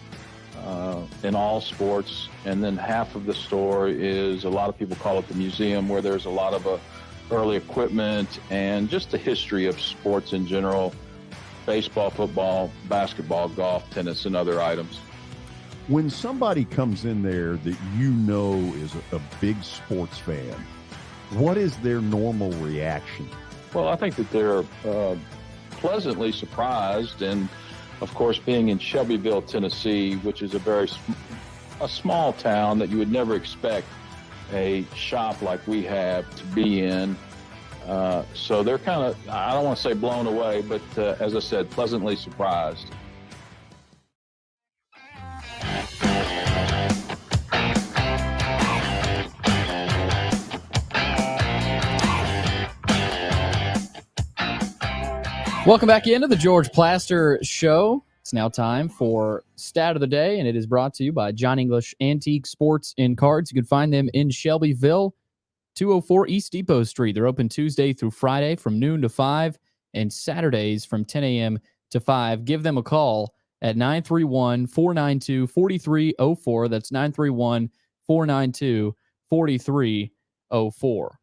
in all sports. And then half of the store is, a lot of people call it the museum, where there's a lot of early equipment and just the history of sports in general. Baseball, football, basketball, golf, tennis, and other items. When somebody comes in there that you know is a big sports fan, what is their normal reaction? Well, I think that they're pleasantly surprised. And, of course, being in Shelbyville, Tennessee, which is a small town that you would never expect a shop like we have to be in. So they're kind of, I don't want to say blown away, but as I said, pleasantly surprised. Welcome back into the George Plaster Show. It's now time for Stat of the Day, and it is brought to you by John English Antique Sports and Cards. You can find them in Shelbyville, 204 East Depot Street. They're open Tuesday through Friday from noon to 5 and Saturdays from 10 a.m. to 5. Give them a call at 931-492-4304. That's 4304.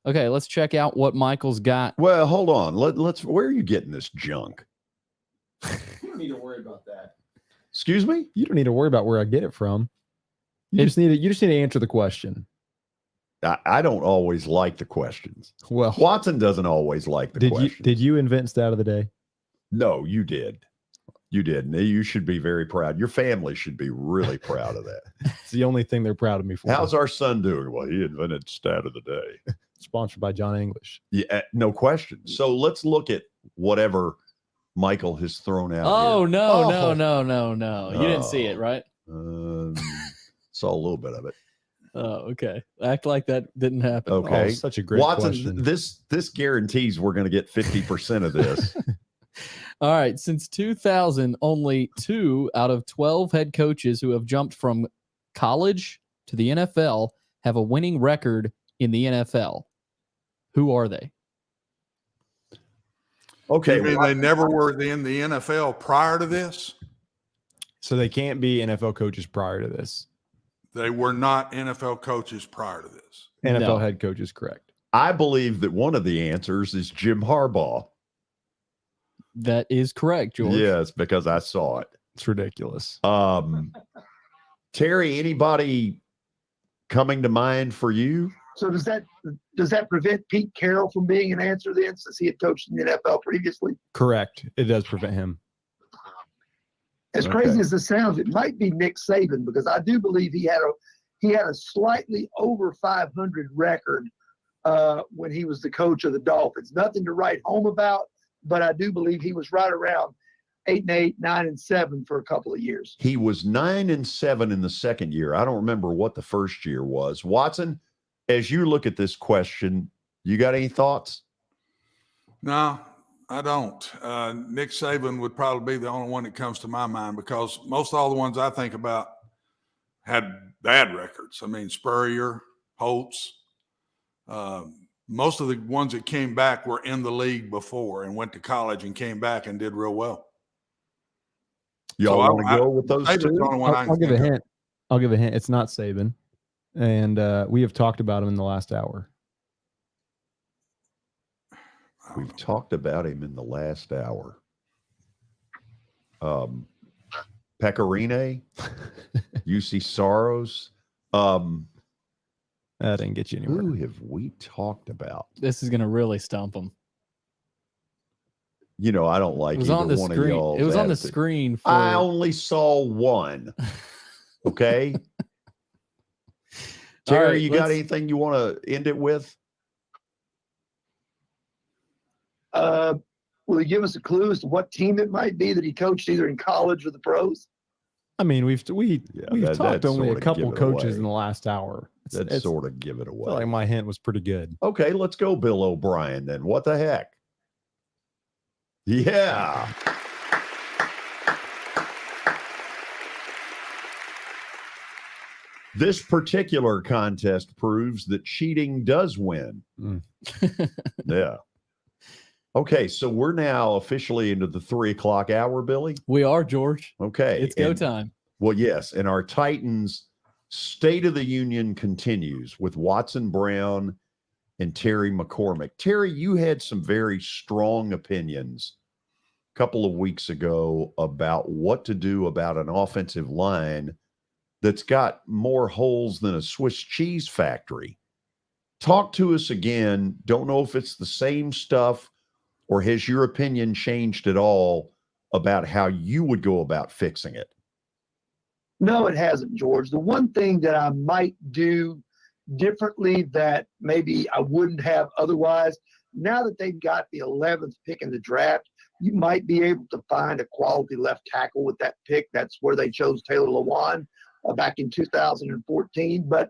Okay, let's check out what Michael's got. Well, hold on. Let's. Where are you getting this junk? You don't need to worry about that. Excuse me? You don't need to worry about where I get it from. You just need to answer the question. I don't always like the questions. Well, Watson doesn't always like the questions. Did you invent stat of the day? No, you did. You did. And you should be very proud. Your family should be really proud of that. It's the only thing they're proud of me for. How's our son doing? Well, he invented stat of the day. Sponsored by John English. Yeah, no question. So let's look at whatever Michael has thrown out. Oh, here. no. You didn't see it, right? Saw a little bit of it. Oh, okay. Act like that didn't happen. Okay. Oh, such a great Watson, question. This guarantees we're going to get 50% of this. All right. Since 2000, only 2 out of 12 head coaches who have jumped from college to the NFL have a winning record in the NFL. Who are they? Okay. You mean they never were in the NFL prior to this? So they can't be NFL coaches prior to this. They were not NFL coaches prior to this. NFL head coach is correct. I believe that one of the answers is Jim Harbaugh. That is correct, George. Yes, because I saw it. It's ridiculous. Terry, anybody coming to mind for you? So does that prevent Pete Carroll from being an answer then, since he had coached in the NFL previously? Correct. It does prevent him. As crazy as this sounds, it might be Nick Saban, because I do believe he had a slightly over 500 record when he was the coach of the Dolphins. Nothing to write home about, but I do believe he was right around 8-8, 9-7 for a couple of years. He was 9-7 in the second year. I don't remember what the first year was. Watson, as you look at this question, you got any thoughts? No, I don't. Nick Saban would probably be the only one that comes to my mind, because most all the ones I think about had bad records. I mean, Spurrier, Holtz, most of the ones that came back were in the league before and went to college and came back and did real well. Y'all want to go with those Saban's two? the only one I can I'll give a think of. hint. I'll give a hint. It's not Saban. And we have talked about him in the last hour. We've talked about him in the last hour. Pecorine, UC Soros. That didn't get you anywhere. Who have we talked about? This is going to really stump him. You know, I don't like It was either on the one screen. of y'all. It was on the screen. I only saw one. Okay. Terry, right, you got anything you want to end it with? Will you give us a clue as to what team it might be that he coached either in college or the pros? I mean, we've that talked only a sorta couple give it coaches away. in the last hour. That sort of give it I away. feel like my hint was pretty good. Okay, let's go Bill O'Brien then. What the heck? Yeah. This particular contest proves that cheating does win. Yeah. Okay, so we're now officially into the 3:00 hour, Billy. We are, George. Okay. It's go time. Well, yes, and our Titans State of the Union continues with Watson Brown and Terry McCormick. Terry, you had some very strong opinions a couple of weeks ago about what to do about an offensive line that's got more holes than a Swiss cheese factory. Talk to us again. Don't know if it's the same stuff or has your opinion changed at all about how you would go about fixing it? No, it hasn't, George. The one thing that I might do differently that maybe I wouldn't have otherwise, now that they've got the 11th pick in the draft, you might be able to find a quality left tackle with that pick. That's where they chose Taylor Lewan back in 2014. But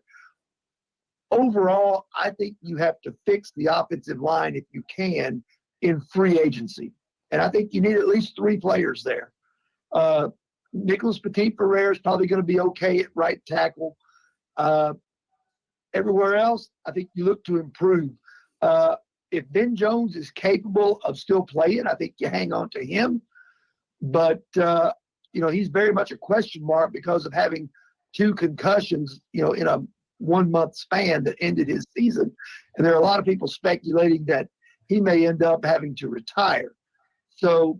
overall, I think you have to fix the offensive line if you can in free agency. And I think you need at least 3 players there. Nicholas Petit-Ferrer is probably going to be okay at right tackle. Everywhere else, I think you look to improve. If Ben Jones is capable of still playing, I think you hang on to him. But, he's very much a question mark because of having 2 concussions, in a 1-month span that ended his season. And there are a lot of people speculating that he may end up having to retire. So,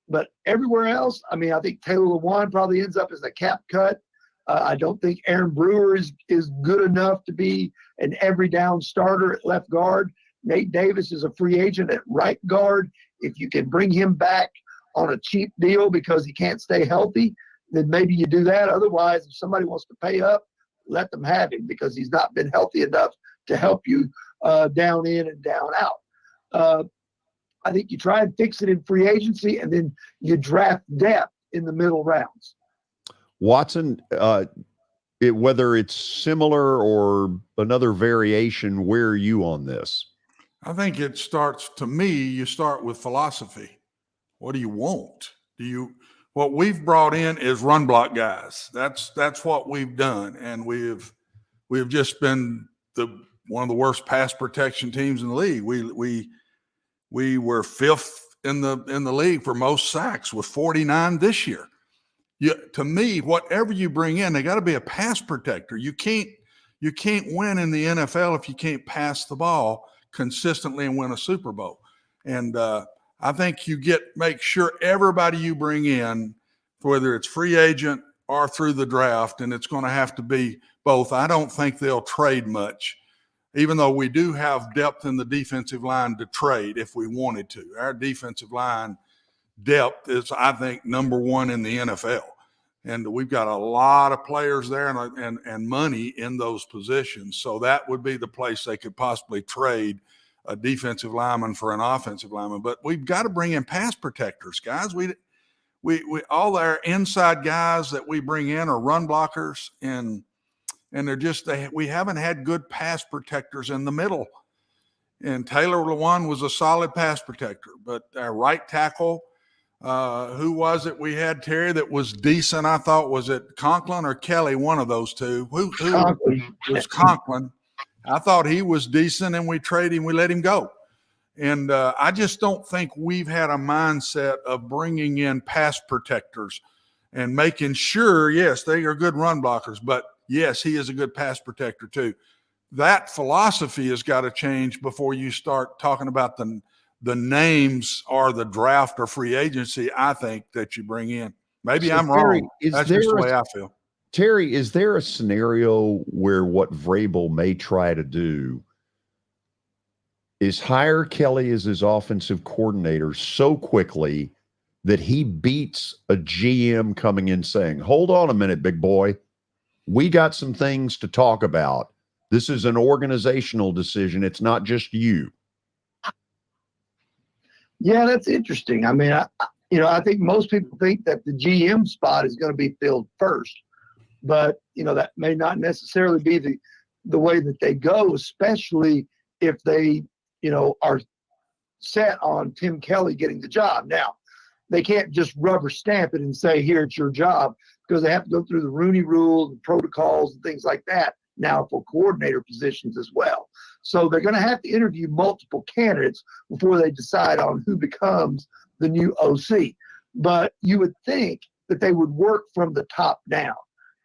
but everywhere else, I mean, I think Taylor Lewan probably ends up as a cap cut. I don't think Aaron Brewer is good enough to be an every down starter at left guard. Nate Davis is a free agent at right guard. If you can bring him back on a cheap deal because he can't stay healthy, then maybe you do that. Otherwise, if somebody wants to pay up, let them have him because he's not been healthy enough to help you down in and down out. I think you try and fix it in free agency, and then you draft depth in the middle rounds. Watson, whether it's similar or another variation, where are you on this? I think it starts, to me, you start with philosophy. What do you want? What we've brought in is run block guys. That's what we've done. And we've just been one of the worst pass protection teams in the league. We were 5th in the league for most sacks with 49 this year. To me, whatever you bring in, they got to be a pass protector. You can't win in the NFL if you can't pass the ball consistently and win a Super Bowl. And I think make sure everybody you bring in, whether it's free agent or through the draft, and it's going to have to be both. I don't think they'll trade much, even though we do have depth in the defensive line to trade if we wanted to. Our defensive line depth is, I think, number 1 in the NFL. And we've got a lot of players there and money in those positions. So that would be the place they could possibly trade a defensive lineman for an offensive lineman. But we've got to bring in pass protectors, guys. We all our inside guys that we bring in are run blockers, and we haven't had good pass protectors in the middle. And Taylor Lewan was a solid pass protector, but our right tackle, who was it we had, Terry, that was decent? I thought, was it Conklin or Kelly? One of those two. Who was Conklin? I thought he was decent, and we traded him. We let him go. And I just don't think we've had a mindset of bringing in pass protectors and making sure, yes, they are good run blockers, but yes, he is a good pass protector too. That philosophy has got to change before you start talking about the names or the draft or free agency, I think, that you bring in. Maybe I'm wrong. That's just the way I feel. Terry, is there a scenario where what Vrabel may try to do is hire Kelly as his offensive coordinator so quickly that he beats a GM coming in saying, hold on a minute, big boy, we got some things to talk about. This is an organizational decision. It's not just you. Yeah, that's interesting. I mean, I think most people think that the GM spot is going to be filled first, but that may not necessarily be the way that they go, especially if they, are set on Tim Kelly getting the job. Now, they can't just rubber stamp it and say, here, it's your job, because they have to go through the Rooney Rule and protocols and things like that now for coordinator positions as well. So they're going to have to interview multiple candidates before they decide on who becomes the new OC. But you would think that they would work from the top down,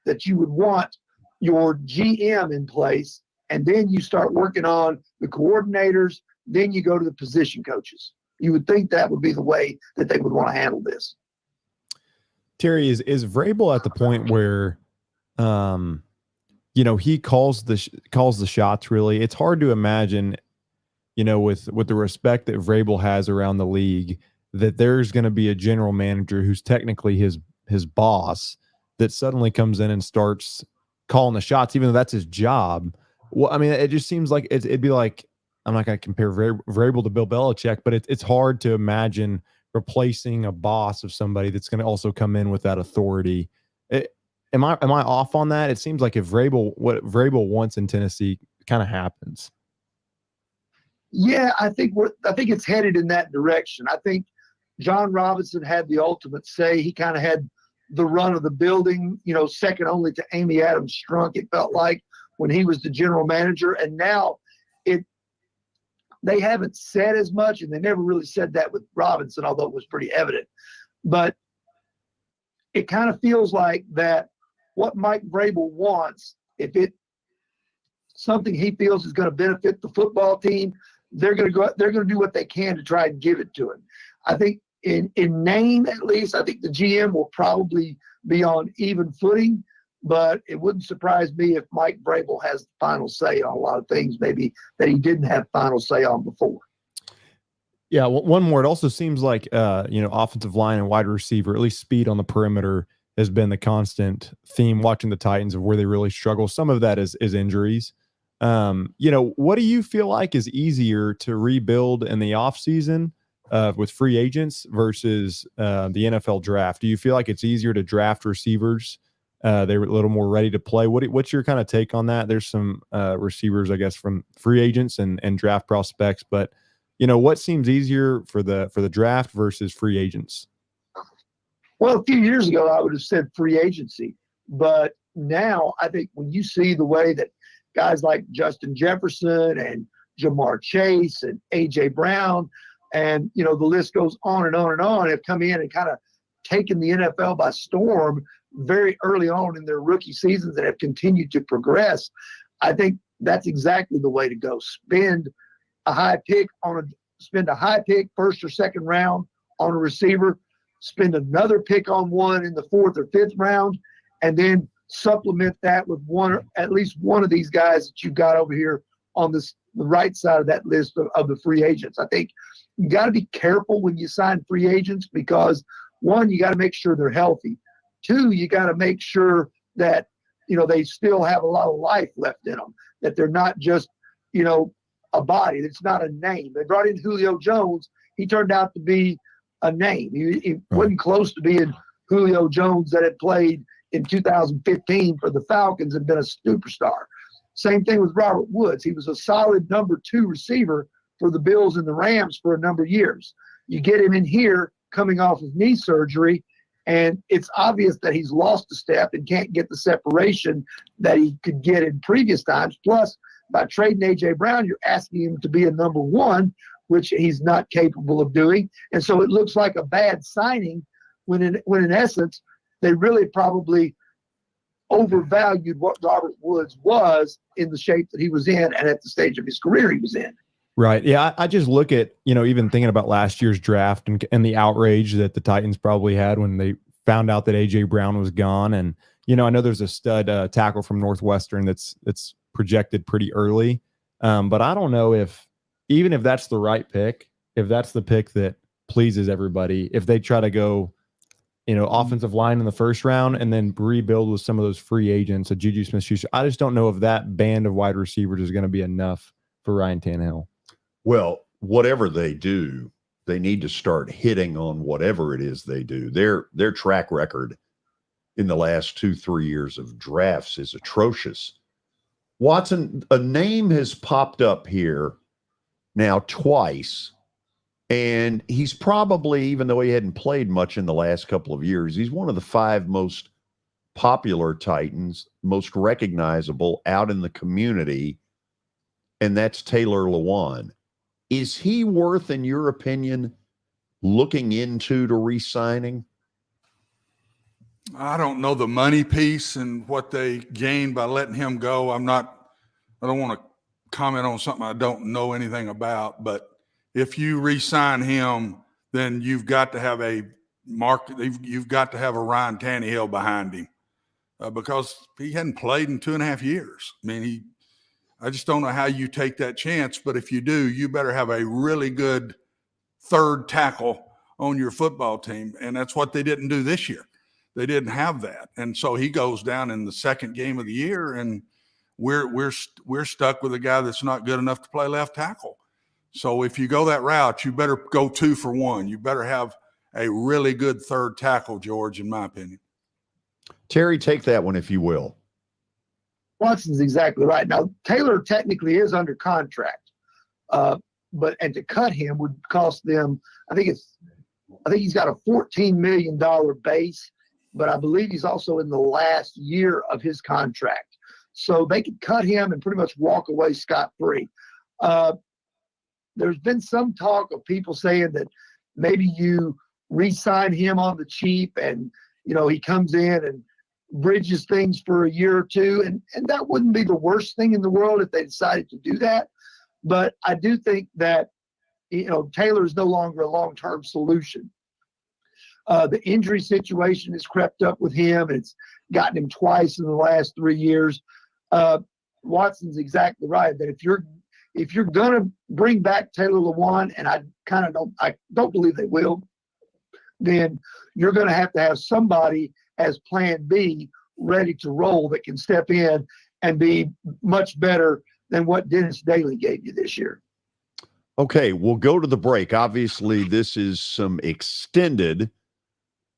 that you would want your GM in place, and then you start working on the coordinators, then you go to the position coaches. You would think that would be the way that they would want to handle this. Terry, is Vrabel at the point where, he calls the shots? Really, it's hard to imagine, with the respect that Vrabel has around the league, that there's going to be a general manager who's technically his boss that suddenly comes in and starts calling the shots, even though that's his job. Well, I mean, it just seems like it'd be like, I'm not going to compare Vrabel to Bill Belichick, but it's hard to imagine replacing a boss of somebody that's going to also come in with that authority. Am I off on that? It seems like what Vrabel wants in Tennessee kind of happens. Yeah, I think it's headed in that direction. I think John Robinson had the ultimate say. He kind of had the run of the building, second only to Amy Adams Strunk, it felt like, when he was the general manager. And now they haven't said as much, and they never really said that with Robinson, although it was pretty evident. But it kind of feels like that what Mike Vrabel wants, if it something he feels is going to benefit the football team, they're going to do what they can to try and give it to him. I think in name, at least, I think the GM will probably be on even footing, but it wouldn't surprise me if Mike Vrabel has the final say on a lot of things, maybe that he didn't have final say on before. Yeah, one more. It also seems like offensive line and wide receiver, at least speed on the perimeter, has been the constant theme watching the Titans of where they really struggle. Some of that is injuries. What do you feel like is easier to rebuild in the offseason with free agents versus the NFL draft? Do you feel like it's easier to draft receivers? They're a little more ready to play. What's your kind of take on that? There's some receivers, I guess, from free agents and draft prospects, but what seems easier for the draft versus free agents? Well, a few years ago, I would have said free agency. But now I think when you see the way that guys like Justin Jefferson and Jamar Chase and A.J. Brown and, the list goes on and on and on, have come in and kind of taken the NFL by storm very early on in their rookie seasons and have continued to progress, I think that's exactly the way to go. Spend a high pick, first or second round on a receiver, spend another pick on one in the fourth or fifth round, and then supplement that with at least one of these guys that you got over here on the right side of that list of the free agents. I think you got to be careful when you sign free agents because, one, you got to make sure they're healthy. Two, you got to make sure that, they still have a lot of life left in them, that they're not just, a body. It's not a name. They brought in Julio Jones. He turned out to be a name. He wasn't close to being Julio Jones that had played in 2015 for the Falcons and been a superstar. Same thing with Robert Woods. He was a solid number 2 receiver for the Bills and the Rams for a number of years. You get him in here coming off of knee surgery, and it's obvious that he's lost a step and can't get the separation that he could get in previous times. Plus, by trading A.J. Brown, you're asking him to be a number 1, which he's not capable of doing. And so it looks like a bad signing when in essence, they really probably overvalued what Robert Woods was in the shape that he was in and at the stage of his career he was in. Right. Yeah. I just look at, even thinking about last year's draft and the outrage that the Titans probably had when they found out that A.J. Brown was gone. And, I know there's a stud tackle from Northwestern that's projected pretty early. But I don't know even if that's the right pick, if that's the pick that pleases everybody, if they try to go, offensive line in the first round and then rebuild with some of those free agents, a Juju Smith-Schuster, I just don't know if that band of wide receivers is going to be enough for Ryan Tannehill. Well, whatever they do, they need to start hitting on whatever it is they do. Their track record in the last 2-3 years of drafts is atrocious. Watson, a name has popped up here now twice, and he's probably, even though he hadn't played much in the last couple of years, he's one of the 5 most popular Titans, most recognizable out in the community, and that's Taylor Lewan. Is he worth, in your opinion, looking into to re-signing? I don't know the money piece and what they gained by letting him go. I don't want to comment on something I don't know anything about, but if you re-sign him, then you've got to have you've got to have a Ryan Tannehill behind him because he hadn't played in 2.5 years. I mean, I just don't know how you take that chance, but if you do, you better have a really good third tackle on your football team, and that's what they didn't do this year. They didn't have that, and so he goes down in the second game of the year, and we're stuck with a guy that's not good enough to play left tackle. So if you go that route, you better go 2 for 1. You better have a really good third tackle, George, in my opinion. Terry, take that one if you will. Watson's exactly right. Now, Taylor technically is under contract, but to cut him would cost them, I think he's got a $14 million base, but I believe he's also in the last year of his contract. So they could cut him and pretty much walk away scot-free. There's been some talk of people saying that maybe you re-sign him on the cheap and, he comes in and bridges things for a year or two. And that wouldn't be the worst thing in the world if they decided to do that. But I do think that, Taylor is no longer a long-term solution. The injury situation has crept up with him. It's gotten him twice in the last 3 years. Watson's exactly right that if you're going to bring back Taylor Lewan, and I don't believe they will, then you're going to have somebody as plan B ready to roll that can step in and be much better than what Dennis Daly gave you this year. Okay, we'll go to the break. Obviously, this is some extended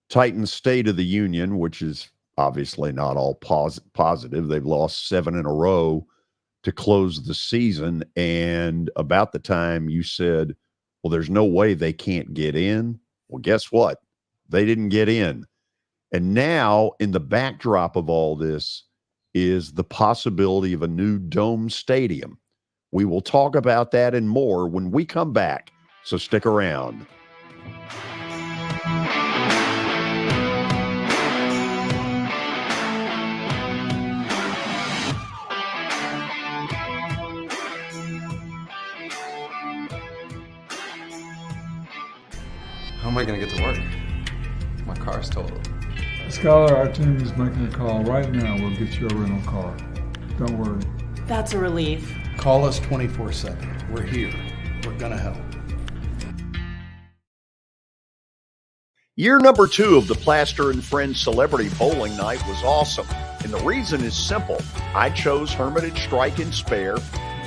Titans State of the Union, which is obviously not all positive. They've lost 7 in a row to close the season. And about the time you said, well, there's no way they can't get in. Well, guess what? They didn't get in. And now, in the backdrop of all this, is the possibility of a new dome stadium. We will talk about that and more when we come back, so stick around. How am I going to get to work? My car's totaled. Skylar, our team is making a call right now. We'll get you a rental car. Don't worry. That's a relief. Call us 24/7. We're here. We're going to help. Year number 2 of the Plaster and Friends Celebrity Bowling Night was awesome. And the reason is simple. I chose Hermitage Strike and Spare.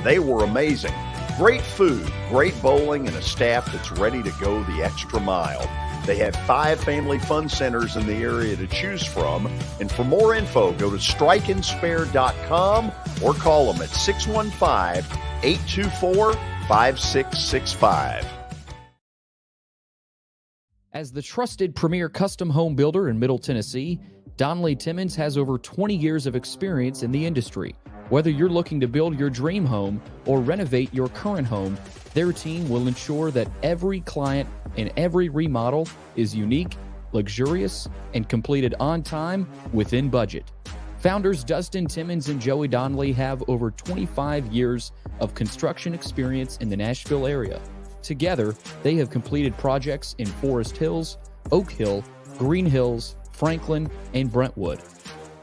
They were amazing. Great food, great bowling, and a staff that's ready to go the extra mile. They have 5 family fun centers in the area to choose from. And for more info, go to strikeandspare.com or call them at 615-824-5665. As the trusted premier custom home builder in Middle Tennessee, Donnelly Timmons has over 20 years of experience in the industry. Whether you're looking to build your dream home or renovate your current home, their team will ensure that every client and every remodel is unique, luxurious, and completed on time within budget. Founders Dustin Timmons and Joey Donnelly have over 25 years of construction experience in the Nashville area. Together, they have completed projects in Forest Hills, Oak Hill, Green Hills, Franklin, and Brentwood.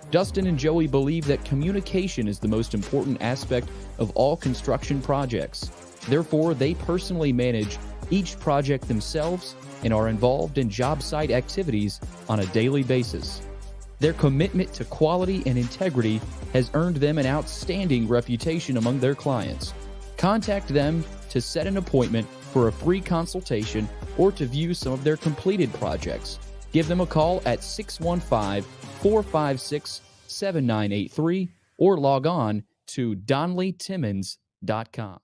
Dustin and Joey believe that communication is the most important aspect of all construction projects. Therefore, they personally manage each project themselves and are involved in job site activities on a daily basis. Their commitment to quality and integrity has earned them an outstanding reputation among their clients. Contact them to set an appointment for a free consultation or to view some of their completed projects. Give them a call at 615-456-7983 or log on to DonnellyTimmons.com.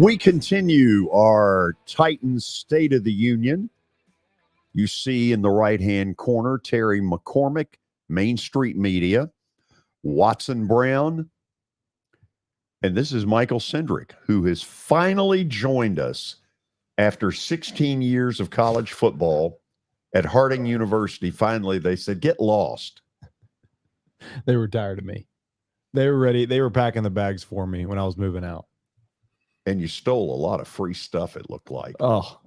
We continue our Titans State of the Union. You see in the right-hand corner, Terry McCormick, Main Street Media, Watson Brown, and this is Michael Cindric, who has finally joined us after 16 years of college football at Harding University. Finally, they said, get lost. They were tired of me. They were ready. They were packing the bags for me when I was moving out. And you stole a lot of free stuff, it looked like. Oh,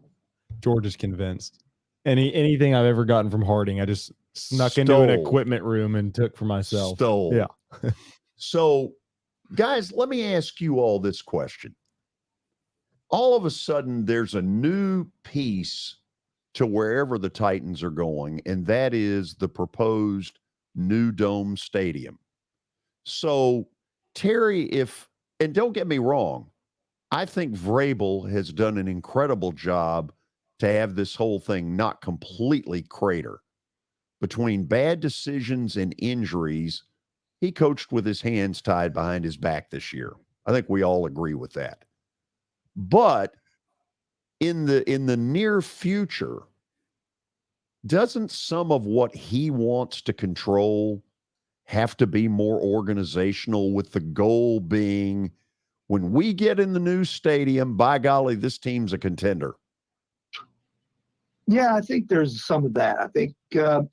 George is convinced. Anything I've ever gotten from Harding, I just snuck into an equipment room and took for myself. Stole. Yeah. So, guys, let me ask you all this question. All of a sudden, there's a new piece to wherever the Titans are going, and that is the proposed new dome stadium. So, Terry, and don't get me wrong, I think Vrabel has done an incredible job to have this whole thing not completely crater. Between bad decisions and injuries, he coached with his hands tied behind his back this year. I think we all agree with that. But in the near future, doesn't some of what he wants to control have to be more organizational, with the goal being, when we get in the new stadium, by golly, this team's a contender? Yeah, I think there's some of that. I think, you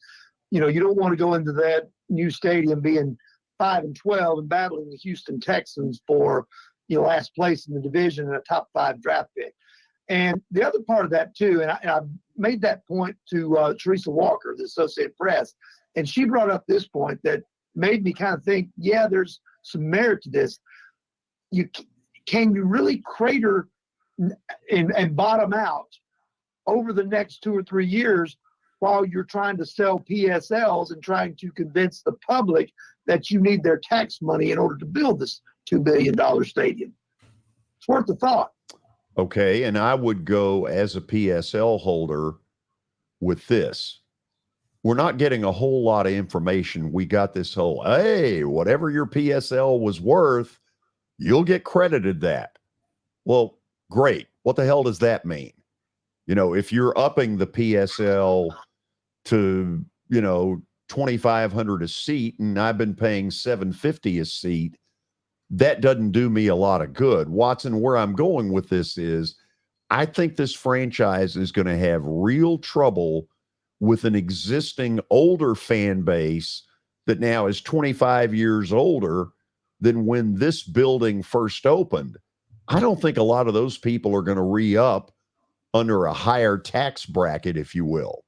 don't want to go into that new stadium being 5-12 and battling the Houston Texans for, last place in the division and a top 5 draft pick. And the other part of that too, and I made that point to Teresa Walker, the Associated Press, and she brought up this point that made me kind of think, yeah, there's some merit to this. Can you really crater and bottom out over the next 2 or 3 years while you're trying to sell PSLs and trying to convince the public that you need their tax money in order to build this $2 billion stadium? It's worth the thought. Okay, and I would go as a PSL holder with this. We're not getting a whole lot of information. We got this whole, hey, whatever your PSL was worth, you'll get credited that. Well, great. What the hell does that mean? If you're upping the PSL to, $2,500 a seat, and I've been paying $750 a seat, that doesn't do me a lot of good. Watson, where I'm going with this is, I think this franchise is going to have real trouble with an existing older fan base that now is 25 years older than when this building first opened. I don't think a lot of those people are going to re-up under a higher tax bracket, if you will.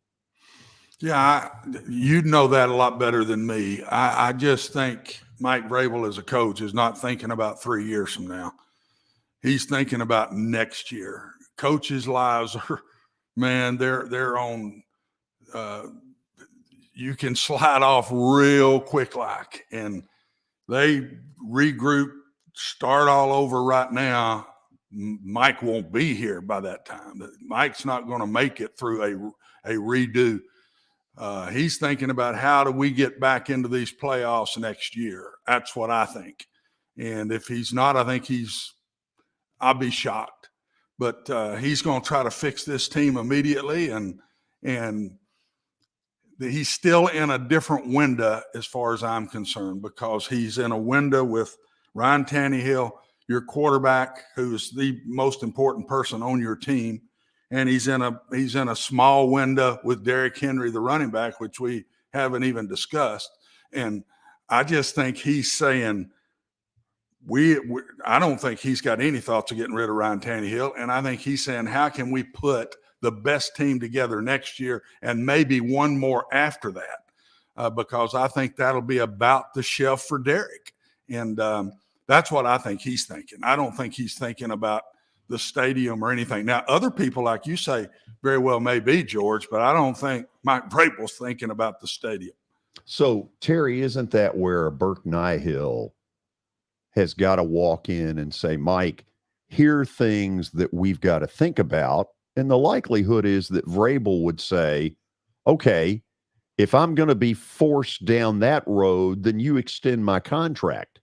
Yeah, you'd know that a lot better than me. I just think Mike Vrabel as a coach is not thinking about 3 years from now. He's thinking about next year. Coaches' lives are, man, they're on you can slide off real quick like, and they regroup, start all over right now. Mike won't be here by that time. Mike's not going to make it through a redo. He's thinking about, how do we get back into these playoffs next year? That's what I think. And if he's not, I think I'll be shocked. But he's going to try to fix this team immediately. And he's still in a different window as far as I'm concerned, because he's in a window with Ryan Tannehill, your quarterback, who's the most important person on your team. And he's in a small window with Derrick Henry, the running back, which we haven't even discussed. And I just think he's saying, I don't think he's got any thoughts of getting rid of Ryan Tannehill. And I think he's saying, how can we put the best team together next year and maybe one more after that? Because I think that'll be about the shelf for Derrick. And that's what I think he's thinking. I don't think he's thinking about the stadium or anything. Now, other people, like you say, very well may be, George, but I don't think Mike Vrabel's thinking about the stadium. So, Terry, isn't that where Burke Nihill has got to walk in and say, Mike, here are things that we've got to think about? And the likelihood is that Vrabel would say, okay, if I'm going to be forced down that road, then you extend my contract.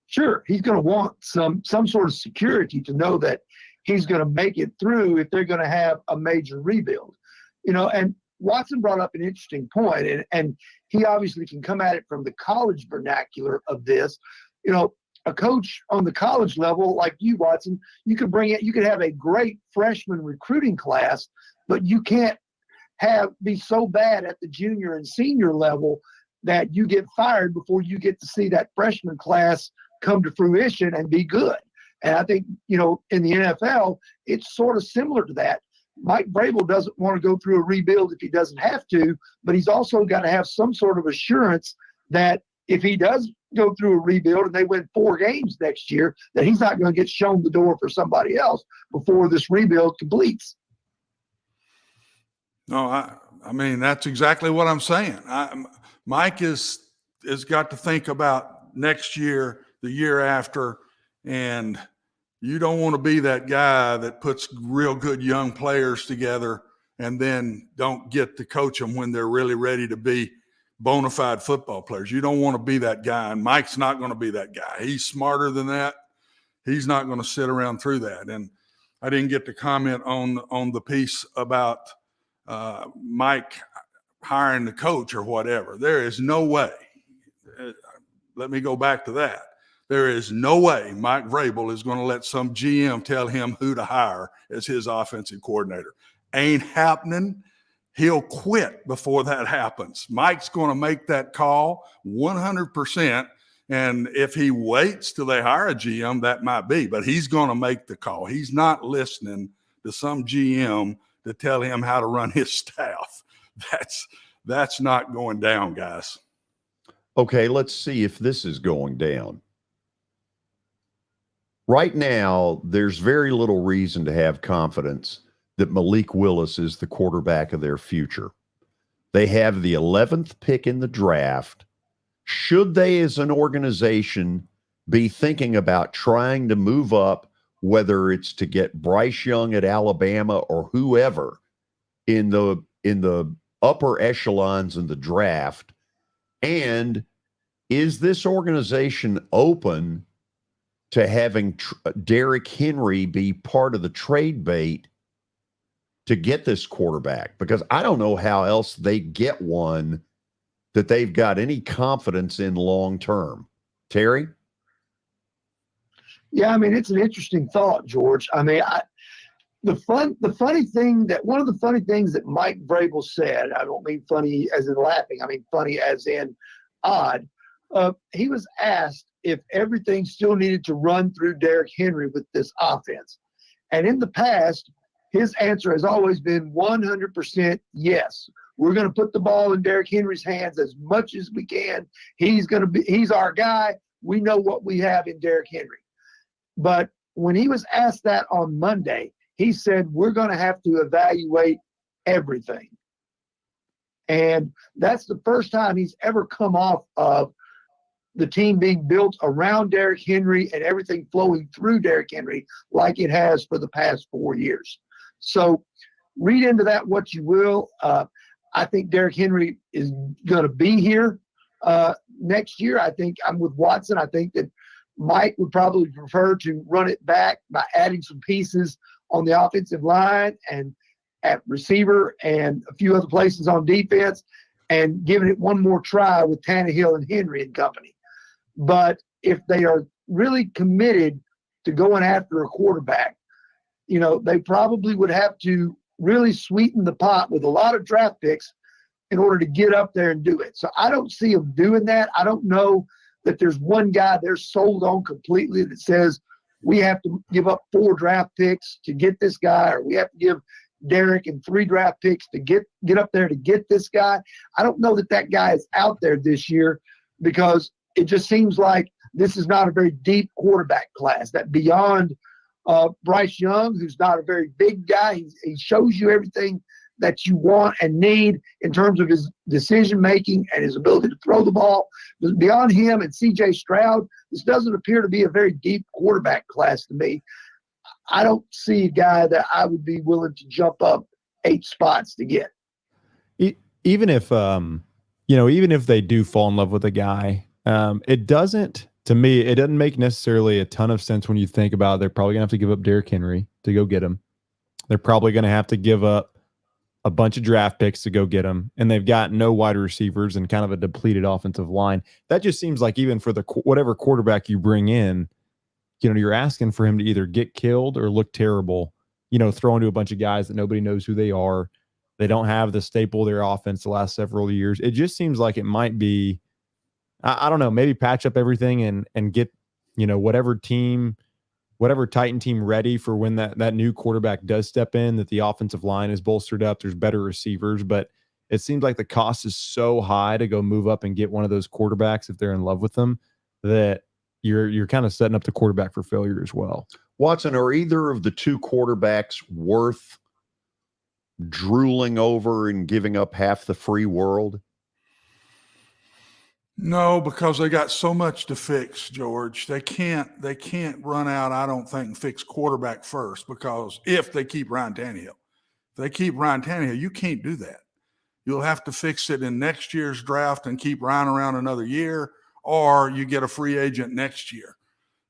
Sure, he's going to want some sort of security to know that he's going to make it through if they're going to have a major rebuild. And Watson brought up an interesting point, and he obviously can come at it from the college vernacular of this. A coach on the college level like you, Watson, you could have a great freshman recruiting class, but you can't be so bad at the junior and senior level that you get fired before you get to see that freshman class come to fruition and be good. And I think, in the NFL, it's sort of similar to that. Mike Vrabel doesn't want to go through a rebuild if he doesn't have to, but he's also got to have some sort of assurance that if he does go through a rebuild and they win 4 games next year, that he's not going to get shown the door for somebody else before this rebuild completes. No, I mean, that's exactly what I'm saying. Mike has got to think about next year, the year after, and you don't want to be that guy that puts real good young players together and then don't get to coach them when they're really ready to be bona fide football players. You don't want to be that guy, and Mike's not going to be that guy. He's smarter than that. He's not going to sit around through that. And I didn't get to comment on the piece about Mike hiring the coach or whatever. There is no way. Let me go back to that. There is no way Mike Vrabel is going to let some GM tell him who to hire as his offensive coordinator. Ain't happening. He'll quit before that happens. Mike's going to make that call 100%. And if he waits till they hire a GM, that might be. But he's going to make the call. He's not listening to some GM to tell him how to run his staff. That's not going down, guys. Okay, let's see if this is going down. Right now, there's very little reason to have confidence that Malik Willis is the quarterback of their future. They have the 11th pick in the draft. Should they, as an organization, be thinking about trying to move up, whether it's to get Bryce Young at Alabama or whoever in the upper echelons in the draft? And is this organization open to having Derrick Henry be part of the trade bait to get this quarterback? Because I don't know how else they get one that they've got any confidence in long term. Terry? Yeah, I mean, it's an interesting thought, George. I mean, one of the funny things that Mike Vrabel said, I don't mean funny as in laughing, I mean funny as in odd. He was asked if everything still needed to run through Derrick Henry with this offense. And in the past, his answer has always been 100% yes. We're going to put the ball in Derrick Henry's hands as much as we can. He's our guy. We know what we have in Derrick Henry. But when he was asked that on Monday, he said, we're going to have to evaluate everything. And that's the first time he's ever come off of the team being built around Derrick Henry and everything flowing through Derrick Henry like it has for the past 4 years. So read into that what you will. I think Derrick Henry is going to be here next year. I think I'm with Watson. I think that Mike would probably prefer to run it back by adding some pieces on the offensive line and at receiver and a few other places on defense and giving it one more try with Tannehill and Henry and company. But if they are really committed to going after a quarterback, they probably would have to really sweeten the pot with a lot of draft picks in order to get up there and do it. So I don't see them doing that. I don't know that there's one guy they're sold on completely that says we have to give up 4 draft picks to get this guy, or we have to give Derrick and 3 draft picks to get up there to get this guy. I don't know that guy is out there this year because it just seems like this is not a very deep quarterback class. That beyond Bryce Young, who's not a very big guy, he shows you everything that you want and need in terms of his decision-making and his ability to throw the ball. But beyond him and C.J. Stroud, this doesn't appear to be a very deep quarterback class to me. I don't see a guy that I would be willing to jump up 8 spots to get. Even if, even if they do fall in love with a guy, it doesn't make necessarily a ton of sense when you think about it. They're probably going to have to give up Derrick Henry to go get him. They're probably going to have to give up a bunch of draft picks to go get him. And they've got no wide receivers and kind of a depleted offensive line. That just seems like even for whatever quarterback you bring in, you're asking for him to either get killed or look terrible, throwing to a bunch of guys that nobody knows who they are. They don't have the staple of their offense the last several years. It just seems like it might be, I don't know, maybe patch up everything and get, whatever Titan team ready for when that new quarterback does step in, that the offensive line is bolstered up. There's better receivers, but it seems like the cost is so high to go move up and get one of those quarterbacks if they're in love with them that you're kind of setting up the quarterback for failure as well. Watson, are either of the 2 quarterbacks worth drooling over and giving up half the free world? No, because they got so much to fix, George. They can't run out, I don't think, and fix quarterback first, because if they keep Ryan Tannehill, you can't do that. you'll have to fix it in next year's draft and keep Ryan around another year, or you get a free agent next year.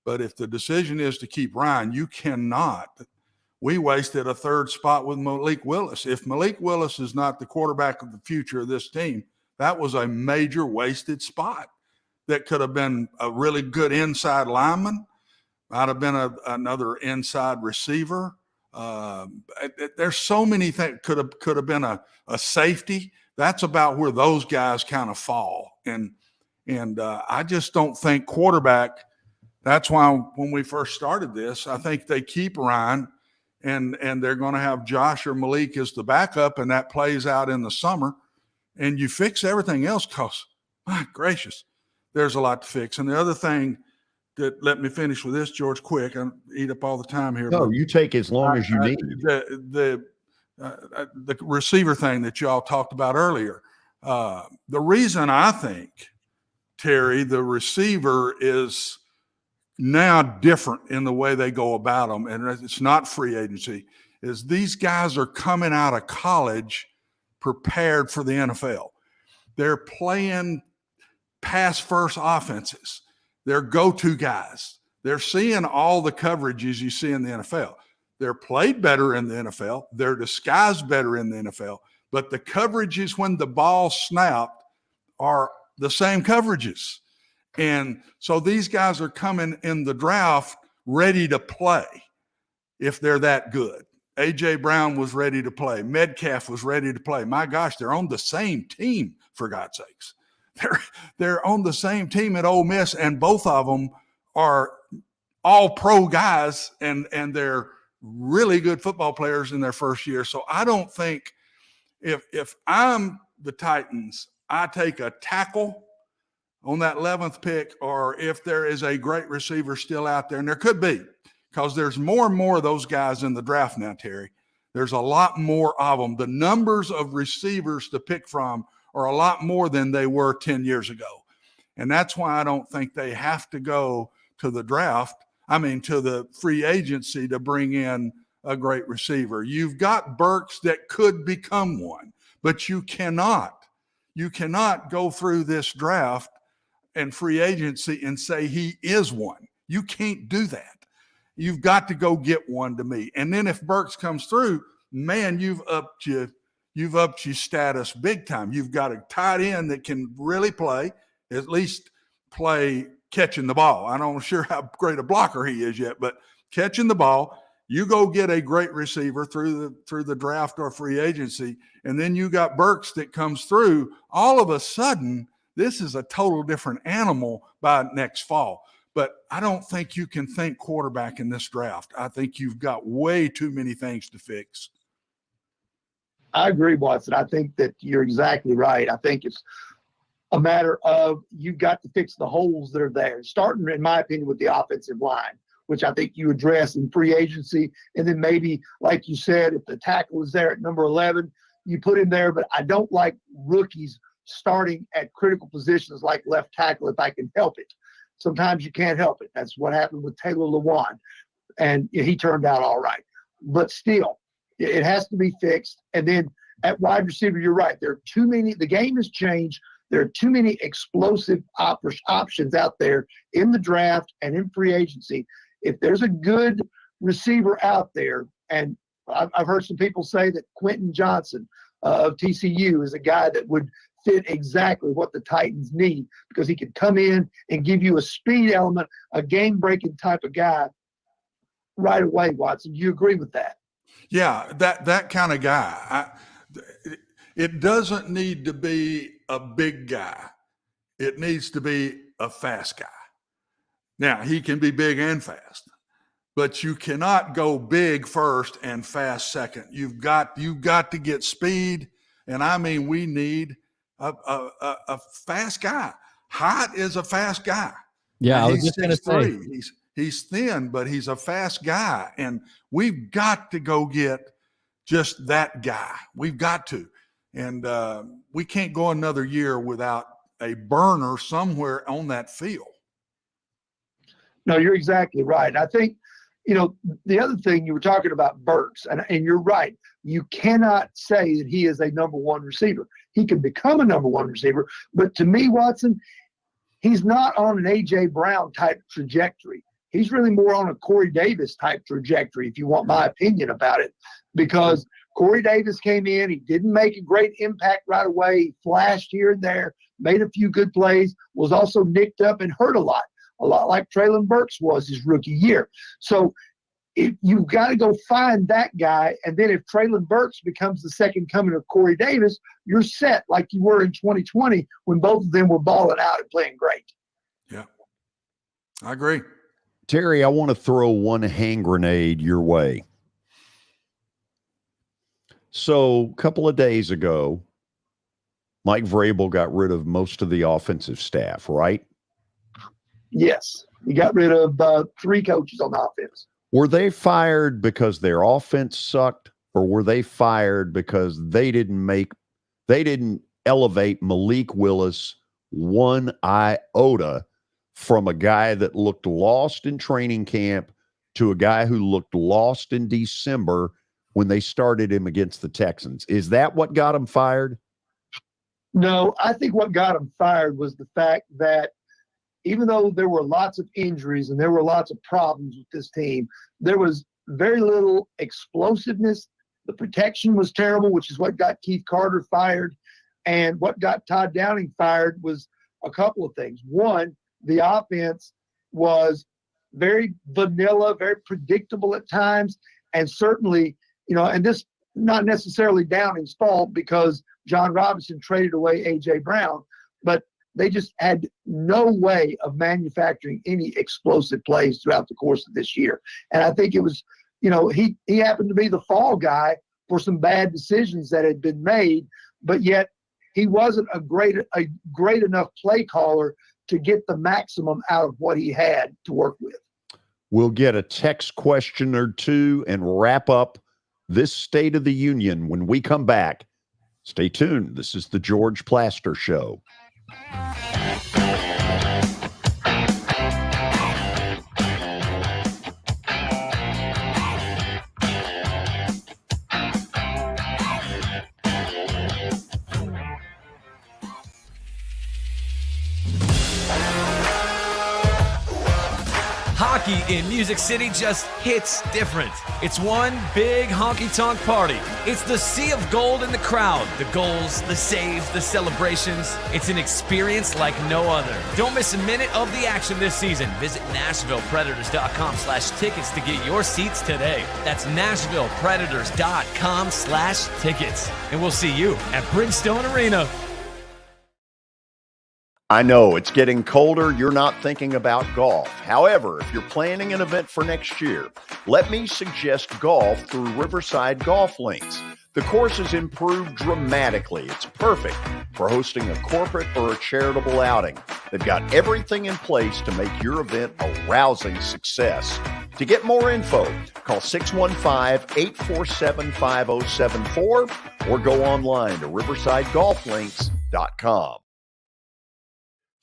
But if the decision is to keep Ryan, you cannot. We wasted a third spot with Malik Willis. If Malik Willis is not the quarterback of the future of this team, that was a major wasted spot that could have been a really good inside lineman, might have been another inside receiver. There's so many things. Could have been a safety. That's about where those guys kind of fall. And I just don't think quarterback. That's why when we first started this, I think they keep Ryan, and they're going to have Josh or Malik as the backup, and that plays out in the summer. And you fix everything else because, my gracious, there's a lot to fix. And the other thing that, let me finish with this, George, quick. I eat up all the time here. No, you take as long as you need. The receiver thing that y'all talked about earlier. The reason I think, Terry, the receiver is now different in the way they go about them, and it's not free agency, is these guys are coming out of college prepared for the NFL. They're playing pass-first offenses. They're go-to guys. They're seeing all the coverages you see in the NFL. They're played better in the NFL. They're disguised better in the NFL. But the coverages when the ball snapped are the same coverages. And so these guys are coming in the draft ready to play if they're that good. A.J. Brown was ready to play. Metcalf was ready to play. My gosh, they're on the same team, for God's sakes. They're on the same team at Ole Miss, and both of them are all pro guys, and they're really good football players in their first year. So I don't think if I'm the Titans, I take a tackle on that 11th pick, or if there is a great receiver still out there, and there could be, because there's more and more of those guys in the draft now, Terry. There's a lot more of them. The numbers of receivers to pick from are a lot more than they were 10 years ago. And that's why I don't think they have to go to the draft, to the free agency to bring in a great receiver. You've got Burks that could become one, but you cannot go through this draft and free agency and say he is one. You can't do that. You've got to go get one to me. And then if Burks comes through, man, you've upped your status big time. You've got a tight end that can really play, at least play catching the ball. I'm not sure how great a blocker he is yet, but catching the ball. You go get a great receiver through the draft or free agency, and then you got Burks that comes through. All of a sudden, this is a total different animal by next fall. But I don't think you can think quarterback in this draft. I think you've got way too many things to fix. I agree, Watson. I think that you're exactly right. I think it's a matter of you've got to fix the holes that are there, starting, in my opinion, with the offensive line, which I think you address in free agency. And then maybe, like you said, if the tackle is there at number 11, you put him there. But I don't like rookies starting at critical positions like left tackle if I can help it. Sometimes you can't help it. That's what happened with Taylor Lewan, and he turned out all right. But still, it has to be fixed. And then at wide receiver, you're right. There are too many. The game has changed. There are too many explosive options out there in the draft and in free agency. If there's a good receiver out there, and I've heard some people say that Quentin Johnson of TCU is a guy that would fit exactly what the Titans need, because he could come in and give you a speed element, a game-breaking type of guy right away, Watson. Do you agree with that? Yeah, that kind of guy. It doesn't need to be a big guy. It needs to be a fast guy. Now, he can be big and fast, but you cannot go big first and fast second. You've got to get speed, and we need a fast guy. Hot is a fast guy. Yeah, I was just going to say. He's thin, but he's a fast guy, and we've got to go get just that guy. We've got to, and we can't go another year without a burner somewhere on that field. No, you're exactly right. I think, the other thing you were talking about Burks, and you're right. You cannot say that he is a number one receiver. he could become a number one receiver. But to me, Watson, he's not on an A.J. Brown type trajectory. He's really more on a Corey Davis type trajectory, if you want my opinion about it, because Corey Davis came in. He didn't make a great impact right away. He flashed here and there, made a few good plays, was also nicked up and hurt a lot like Traylon Burks was his rookie year. So if you've got to go find that guy, and then if Traylon Burks becomes the second coming of Corey Davis, you're set like you were in 2020 when both of them were balling out and playing great. Yeah, I agree. Terry, I want to throw one hand grenade your way. So a couple of days ago, Mike Vrabel got rid of most of the offensive staff, right? Yes. He got rid of 3 coaches on offense. Were they fired because their offense sucked, or were they fired because they didn't elevate Malik Willis one iota from a guy that looked lost in training camp to a guy who looked lost in December when they started him against the Texans? Is that what got him fired? No, I think what got him fired was the fact that even though there were lots of injuries and there were lots of problems with this team, there was very little explosiveness. The protection was terrible, which is what got Keith Carter fired. And what got Todd Downing fired was a couple of things. One, the offense was very vanilla, very predictable at times. And certainly, and this not necessarily Downing's fault because John Robinson traded away A.J. Brown, but they just had no way of manufacturing any explosive plays throughout the course of this year. And I think it was, he happened to be the fall guy for some bad decisions that had been made, but yet he wasn't a great enough play caller to get the maximum out of what he had to work with. We'll get a text question or two and wrap up this State of the Union when we come back. Stay tuned. This is the George Plaster Show. Hockey in Music City just hits different. It's one big honky-tonk party. It's the sea of gold in the crowd. The goals, the saves, the celebrations. It's an experience like no other. Don't miss a minute of the action this season. Visit NashvillePredators.com/tickets to get your seats today. That's NashvillePredators.com/tickets. And we'll see you at Bridgestone Arena. I know it's getting colder. You're not thinking about golf. However, if you're planning an event for next year, let me suggest golf through Riverside Golf Links. The course has improved dramatically. It's perfect for hosting a corporate or a charitable outing. They've got everything in place to make your event a rousing success. To get more info, call 615-847-5074 or go online to riversidegolflinks.com.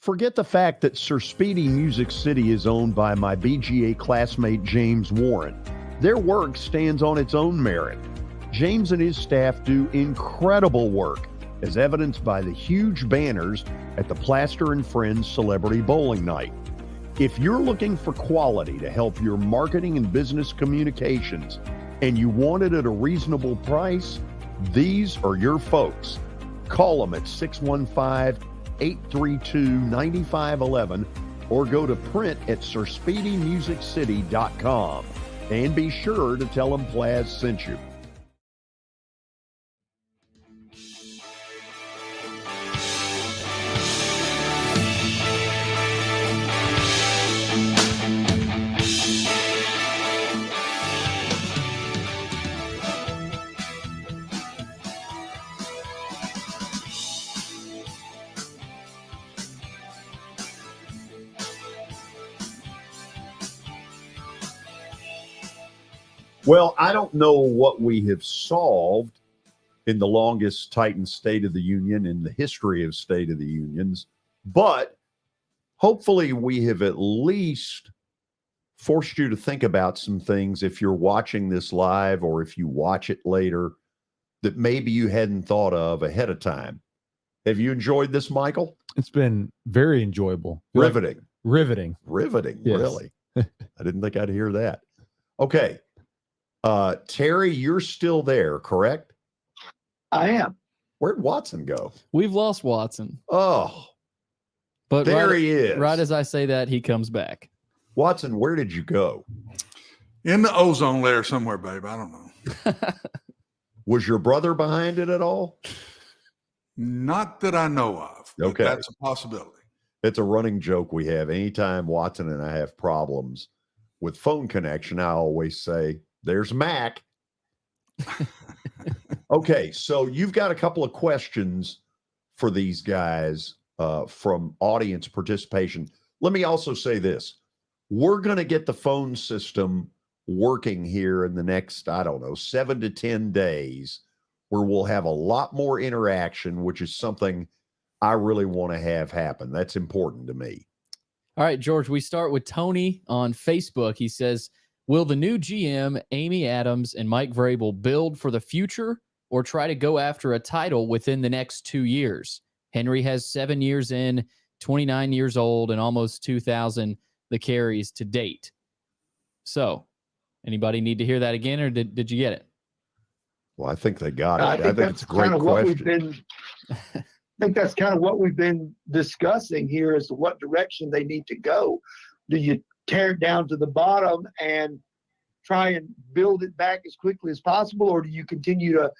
Forget the fact that Sir Speedy Music City is owned by my BGA classmate James Warren. Their work stands on its own merit. James and his staff do incredible work, as evidenced by the huge banners at the Plaster and Friends Celebrity Bowling Night. If you're looking for quality to help your marketing and business communications, and you want it at a reasonable price, these are your folks. Call them at 615-832-9511 or go to print at sirspeedymusiccity.com. And be sure to tell them Plaz sent you. Well, I don't know what we have solved in the longest Titan State of the Union in the history of State of the Unions, but hopefully we have at least forced you to think about some things if you're watching this live or if you watch it later that maybe you hadn't thought of ahead of time. Have you enjoyed this, Michael? It's been very enjoyable. Riveting. Riveting. Riveting, Yes. really. I didn't think I'd hear that. Okay. Terry, you're still there, correct? I am. Where'd Watson go? We've lost Watson. Oh, But there he is. Right as I say that, he comes back. Watson, where did you go? In the ozone layer somewhere, babe. I don't know. Was your brother behind it at all? Not that I know of. But Okay. That's a possibility. It's a running joke we have. Anytime Watson and I have problems with phone connection, I always say, there's Mac. Okay, so you've got a couple of questions for these guys from audience participation. Let me also say this. We're going to get the phone system working here in the next, 7 to 10 days, where we'll have a lot more interaction, which is something I really want to have happen. That's important to me. All right, George, we start with Tony on Facebook. He says, will the new GM, Amy Adams and Mike Vrabel, build for the future or try to go after a title within the next 2 years? Henry has 7 years in, 29 years old, and almost 2,000 the carries to date. So, anybody need to hear that again, or did you get it? Well, I think they got it. I think it's a great kind of question. I think that's kind of what we've been discussing here as to what direction they need to go. Do you tear it down to the bottom and try and build it back as quickly as possible, or do you continue to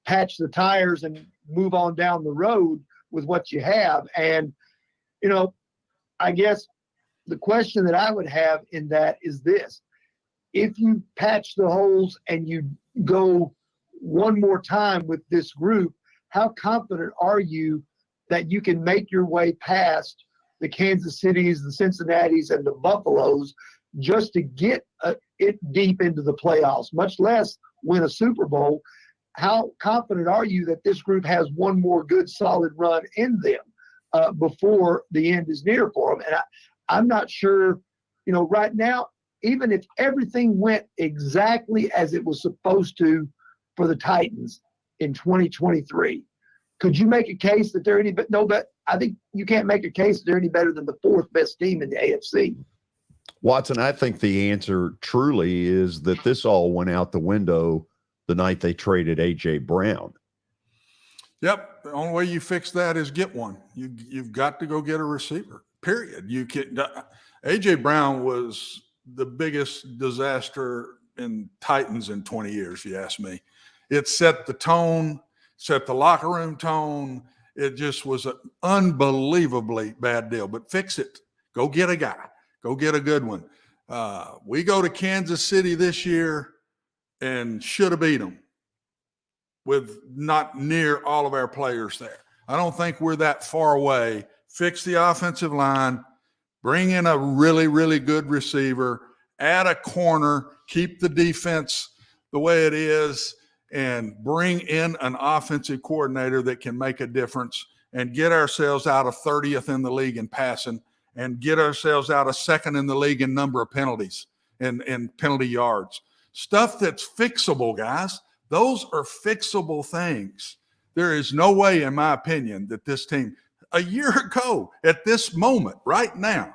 patch the tires and move on down the road with what you have? And, I guess the question that I would have in that is this. If you patch the holes and you go one more time with this group, how confident are you that you can make your way past the Kansas Cities, the Cincinnatis, and the Buffaloes just to get it deep into the playoffs, much less win a Super Bowl? How confident are you that this group has one more good, solid run in them before the end is near for them? And I'm not sure, right now, even if everything went exactly as it was supposed to for the Titans in 2023, could you make a case that they're any better? No, but I think you can't make a case that they're any better than the fourth best team in the AFC. Watson, I think the answer truly is that this all went out the window the night they traded A.J. Brown. Yep. The only way you fix that is get one. You've got to go get a receiver, period. A.J. Brown was the biggest disaster in Titans in 20 years, if you ask me. It set the tone, set the locker room tone. It just was an unbelievably bad deal. But fix it. Go get a guy. Go get a good one. We go to Kansas City this year and should have beat them with not near all of our players there. I don't think we're that far away. Fix the offensive line. Bring in a really, really good receiver. Add a corner. Keep the defense the way it is. And bring in an offensive coordinator that can make a difference and get ourselves out of 30th in the league in passing and get ourselves out of second in the league in number of penalties and penalty yards. Stuff that's fixable, guys. Those are fixable things. There is no way, in my opinion, that this team, a year ago, at this moment, right now,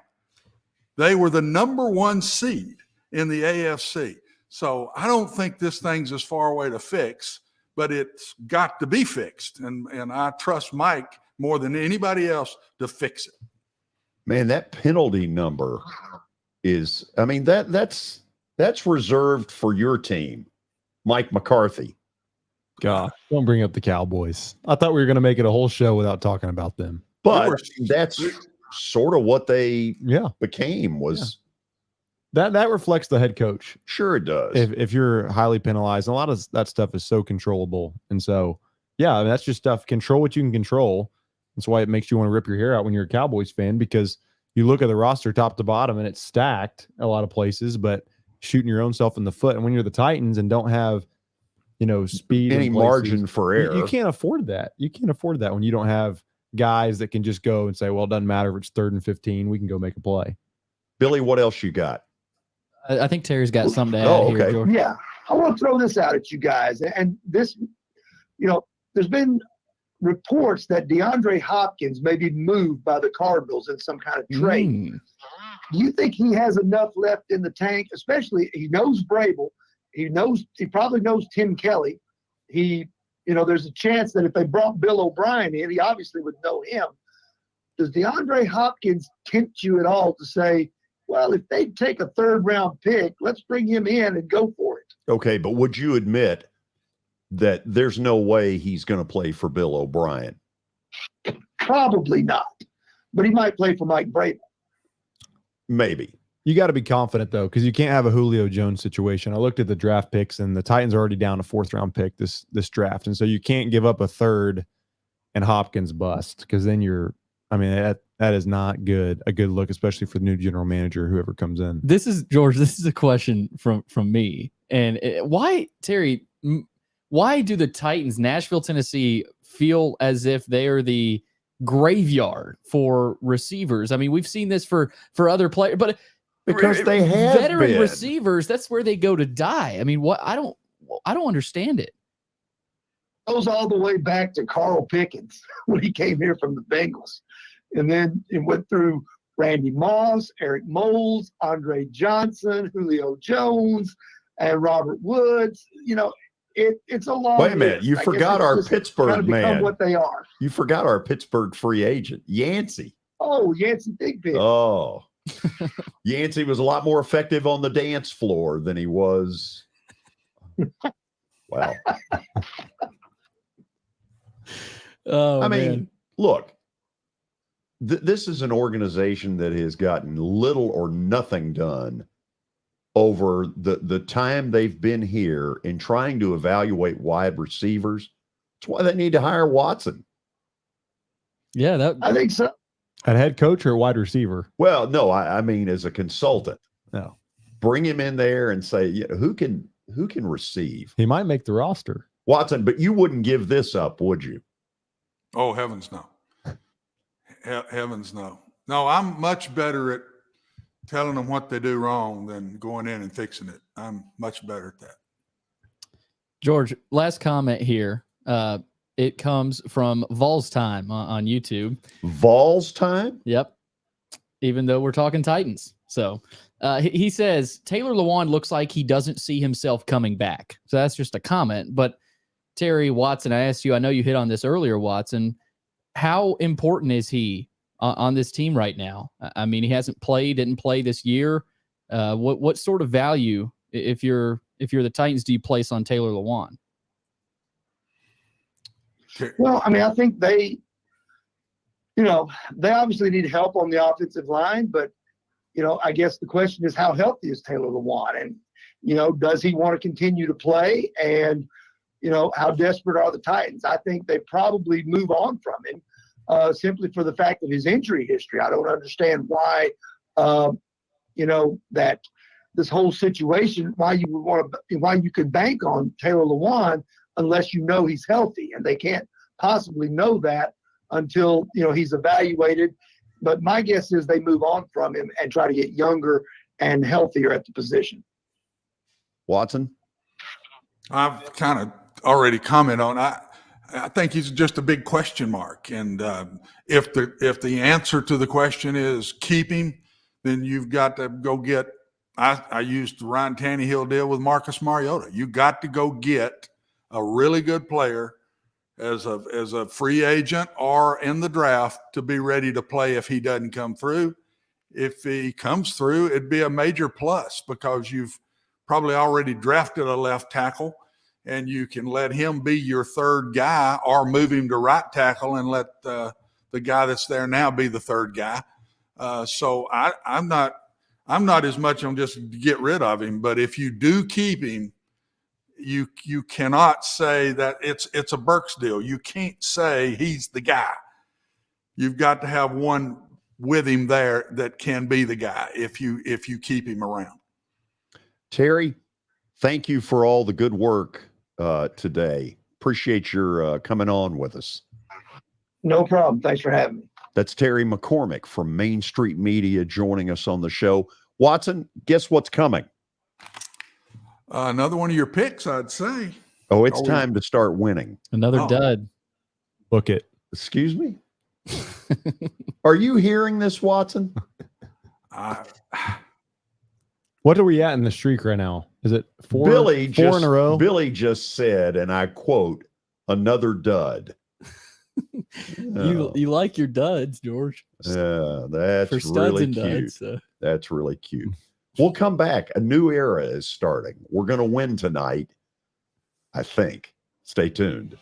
they were the number 1 seed in the AFC. So I don't think this thing's as far away to fix, but it's got to be fixed. And I trust Mike more than anybody else to fix it. Man, that penalty number is, that's reserved for your team, Mike McCarthy. God, don't bring up the Cowboys. I thought we were going to make it a whole show without talking about them. But that's sort of what they became was. Yeah. That reflects the head coach. Sure it does. If you're highly penalized, and a lot of that stuff is so controllable. And so, that's just stuff. Control what you can control. That's why it makes you want to rip your hair out when you're a Cowboys fan, because you look at the roster top to bottom and it's stacked a lot of places, but shooting your own self in the foot. And when you're the Titans and don't have, speed, any margin for error, you can't afford that. You can't afford that when you don't have guys that can just go and say, well, it doesn't matter if it's 3rd and 15, we can go make a play. Billy, what else you got? I think Terry's got something to add here, George. Yeah, I want to throw this out at you guys. And this, there's been reports that DeAndre Hopkins may be moved by the Cardinals in some kind of trade. Do you think he has enough left in the tank? Especially, he knows Vrabel. He probably knows Tim Kelly. There's a chance that if they brought Bill O'Brien in, he obviously would know him. Does DeAndre Hopkins tempt you at all to say, well, if they take a 3rd-round pick, let's bring him in and go for it? Okay, but would you admit that there's no way he's going to play for Bill O'Brien? Probably not. But he might play for Mike Vrabel. Maybe. You got to be confident, though, because you can't have a Julio Jones situation. I looked at the draft picks, and the Titans are already down a 4th-round pick this draft. And so you can't give up a 3rd and Hopkins bust, because then that is not a good look, especially for the new general manager, whoever comes in. This is a question from me. And why do the Titans, Nashville, Tennessee, feel as if they are the graveyard for receivers? I mean, we've seen this for other players, but because they have veteran receivers, that's where they go to die. I mean, I don't understand it. Goes all the way back to Carl Pickens when he came here from the Bengals. And then it went through Randy Moss, Eric Moles, Andre Johnson, Julio Jones, and Robert Woods. It's a long. Wait a minute, you forgot our Pittsburgh man. What they are. You forgot our Pittsburgh free agent, Yancey. Oh, Yancey Bigby. Oh, Yancey was a lot more effective on the dance floor than he was. Wow. Oh, I mean, look. This is an organization that has gotten little or nothing done over the time they've been here in trying to evaluate wide receivers. That's why they need to hire Watson. Yeah, I think so. At head coach or wide receiver? Well, no, I mean as a consultant. No. Bring him in there and say, who can receive? He might make the roster. Watson, but you wouldn't give this up, would you? Oh, heavens no. Heavens no. No, I'm much better at telling them what they do wrong than going in and fixing it. I'm much better at that. George, last comment here. It comes from Vols Time on YouTube. Vols Time? Yep. Even though we're talking Titans. So he says, Taylor Lewan looks like he doesn't see himself coming back. So that's just a comment. But Terry Watson, I asked you, I know you hit on this earlier, Watson. How important is he on this team right now? I mean, he didn't play this year. What sort of value, if you're the Titans, do you place on Taylor Lewan? Well, I mean, I think they obviously need help on the offensive line, but, I guess the question is how healthy is Taylor Lewan? And, does he want to continue to play? And, how desperate are the Titans? I think they probably move on from him simply for the fact of his injury history. I don't understand why, that this whole situation, why you could bank on Taylor Lewan unless you know he's healthy, and they can't possibly know that until, he's evaluated. But my guess is they move on from him and try to get younger and healthier at the position. Watson? I've kind of already commented on I think he's just a big question mark. And if the answer to the question is keep him, then you've got to go get I used the Ryan Tannehill deal with Marcus Mariota. You got to go get a really good player as a free agent or in the draft to be ready to play if he doesn't come through. If he comes through, it'd be a major plus because you've probably already drafted a left tackle and you can let him be your 3rd guy or move him to right tackle and let the guy that's there now be the 3rd guy. So I'm not as much on just get rid of him, but if you do keep him, you cannot say that it's a Burks deal. You can't say he's the guy. You've got to have one with him there that can be the guy if you keep him around. Terry, thank you for all the good work today. Appreciate your coming on with us. No problem. Thanks for having me. That's Terry McCormick from Main Street Media joining us on the show. Watson, guess what's coming? Another one of your picks, I'd say. Oh, it's time to start winning. Another dud. Book it. Excuse me? Are you hearing this, Watson? What are we at in the streak right now? Is it four in a row? Billy just said, and I quote, another dud. You like your duds, George. Yeah, that's For studs really and cute. duds, so. That's really cute. We'll come back. A new era is starting. We're going to win tonight, I think. Stay tuned.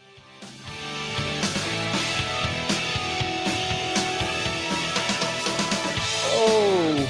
Oh.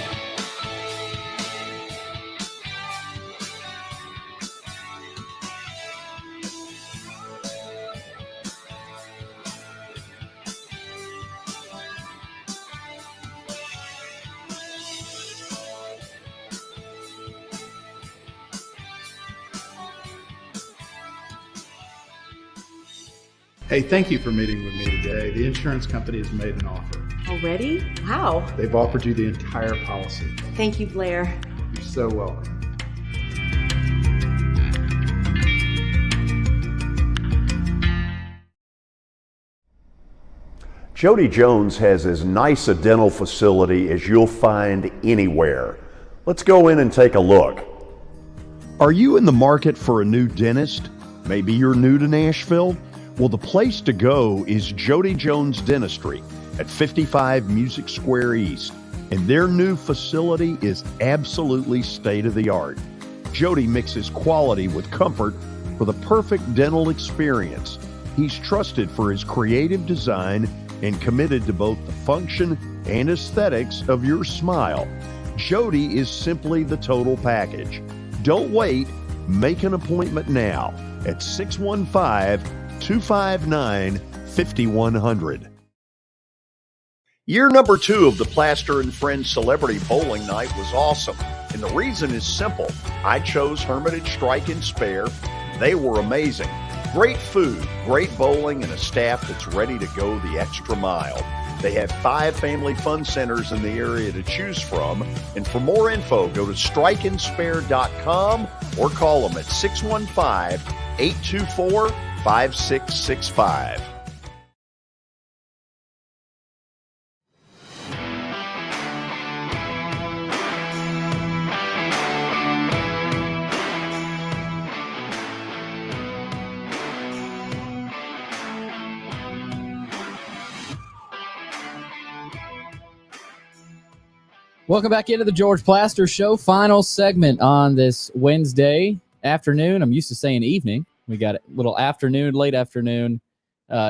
Hey, thank you for meeting with me today. The insurance company has made an offer. Already? Wow. They've offered you the entire policy. Thank you, Blair. You're so welcome. Jody Jones has as nice a dental facility as you'll find anywhere. Let's go in and take a look. Are you in the market for a new dentist? Maybe you're new to Nashville? Well, the place to go is Jody Jones Dentistry at 55 Music Square East, and their new facility is absolutely state-of-the-art. Jody mixes quality with comfort for the perfect dental experience. He's trusted for his creative design and committed to both the function and aesthetics of your smile. Jody is simply the total package. Don't wait. Make an appointment now at 615-259-5100. Year number 2 of the Plaster and Friends Celebrity Bowling Night was awesome, and the reason is simple. I chose Hermitage Strike and Spare. They were amazing. Great food, great bowling, and a staff that's ready to go the extra mile. They have 5 family fun centers in the area to choose from. And for more info, go to strikeandspare.com or call them at 615-824-5665. Welcome back into the George Plaster Show. Final segment on this Wednesday afternoon. I'm used to saying evening. We got a little afternoon, late afternoon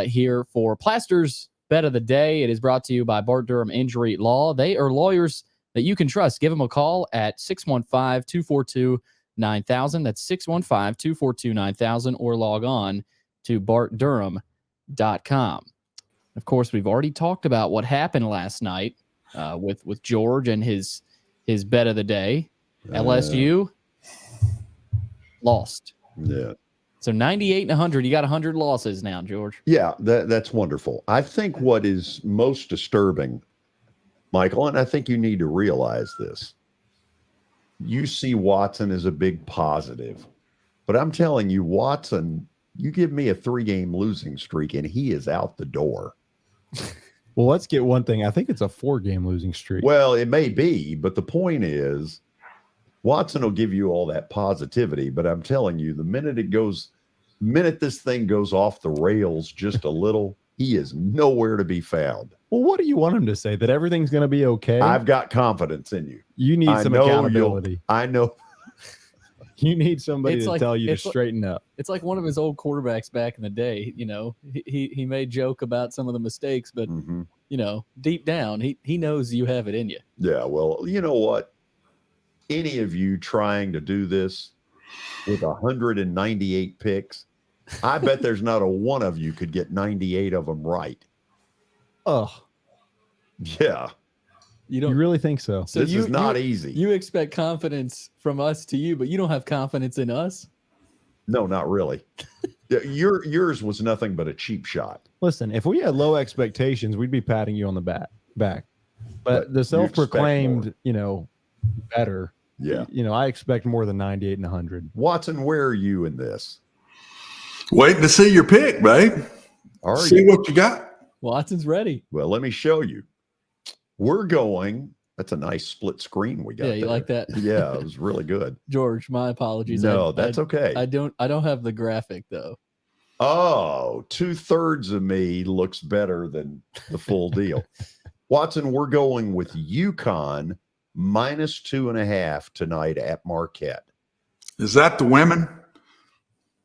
here for Plaster's Bet of the Day. It is brought to you by Bart Durham Injury Law. They are lawyers that you can trust. Give them a call at 615-242-9000. That's 615-242-9000, or log on to bartdurham.com. Of course, we've already talked about what happened last night with George and his bet of the day. LSU lost. Yeah. So 98 and 100. You got 100 losses now, George. Yeah, that's wonderful. I think what is most disturbing, Michael, and I think you need to realize this, you see Watson as a big positive. But I'm telling you, Watson, you give me a 3-game losing streak and he is out the door. Well, let's get one thing. I think it's a 4-game losing streak. Well, it may be, but the point is, Watson will give you all that positivity. But I'm telling you, the minute this thing goes off the rails just a little, he is nowhere to be found. Well, what do you want him to say? That everything's going to be okay? I've got confidence in you. You need some accountability. I know. You need somebody to tell you to straighten up. It's like one of his old quarterbacks back in the day. You know, he may joke about some of the mistakes, but you know, deep down, he knows you have it in you. Yeah. Well, you know what? Any of you trying to do this with 198 picks, I bet there's not a one of you could get 98 of them right. Oh, yeah. You really think so? So this is not easy. You expect confidence from us to you, but you don't have confidence in us? No, not really. Yours was nothing but a cheap shot. Listen, if we had low expectations, we'd be patting you on the back. But the self-proclaimed, better. Yeah. I expect more than 98 and 100. Watson, where are you in this? Waiting to see your pick, babe. Are See you? what you got. Watson's ready. Well, let me show you. We're going. That's a nice split screen we got. Yeah, you there. like that? Yeah, it was really good. George, my apologies. No, that's okay. I don't have the graphic though. Oh, 2/3 of me looks better than the full deal. Watson, we're going with UConn -2.5 tonight at Marquette. Is that the women?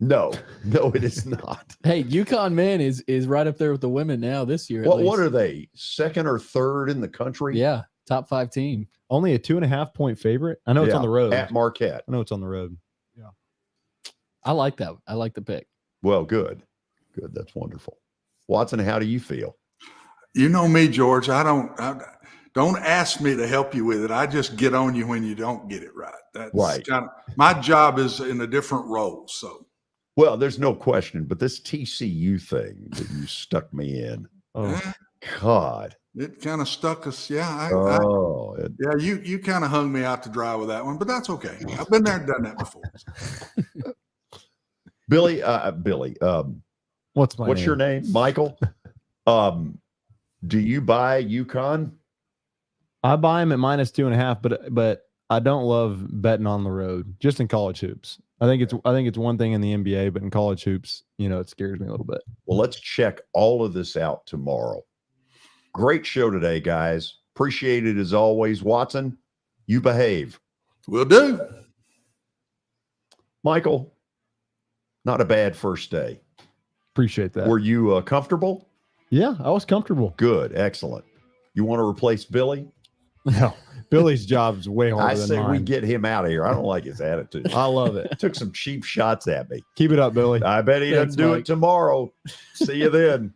No, it is not. Hey, UConn men is right up there with the women now this year. What are they? Second or third in the country? Yeah, top 5 team. Only a 2.5-point favorite. I know it's on the road. At Marquette. I know it's on the road. Yeah. I like that. I like the pick. Well, good. Good. That's wonderful. Watson, how do you feel? You know me, George. Don't ask me to help you with it. I just get on you when you don't get it right. That's right. My job is in a different role. So, well, there's no question, but this TCU thing that you stuck me in, God, it kind of stuck us. Yeah. You kind of hung me out to dry with that one, but that's okay. I've been there and done that before. Billy, what's your name? Michael. Do you buy UConn? I buy him at -2.5, but I don't love betting on the road, just in college hoops. I think it's one thing in the NBA, but in college hoops, it scares me a little bit. Well, let's check all of this out tomorrow. Great show today, guys. Appreciate it as always. Watson, you behave. Will do. Michael, not a bad first day. Appreciate that. Were you comfortable? Yeah, I was comfortable. Good. Excellent. You want to replace Billy? No, Billy's job's way harder than mine. I say we get him out of here. I don't like his attitude. I love it. Took some cheap shots at me. Keep it up, Billy. I bet he doesn't do it tomorrow. See you then.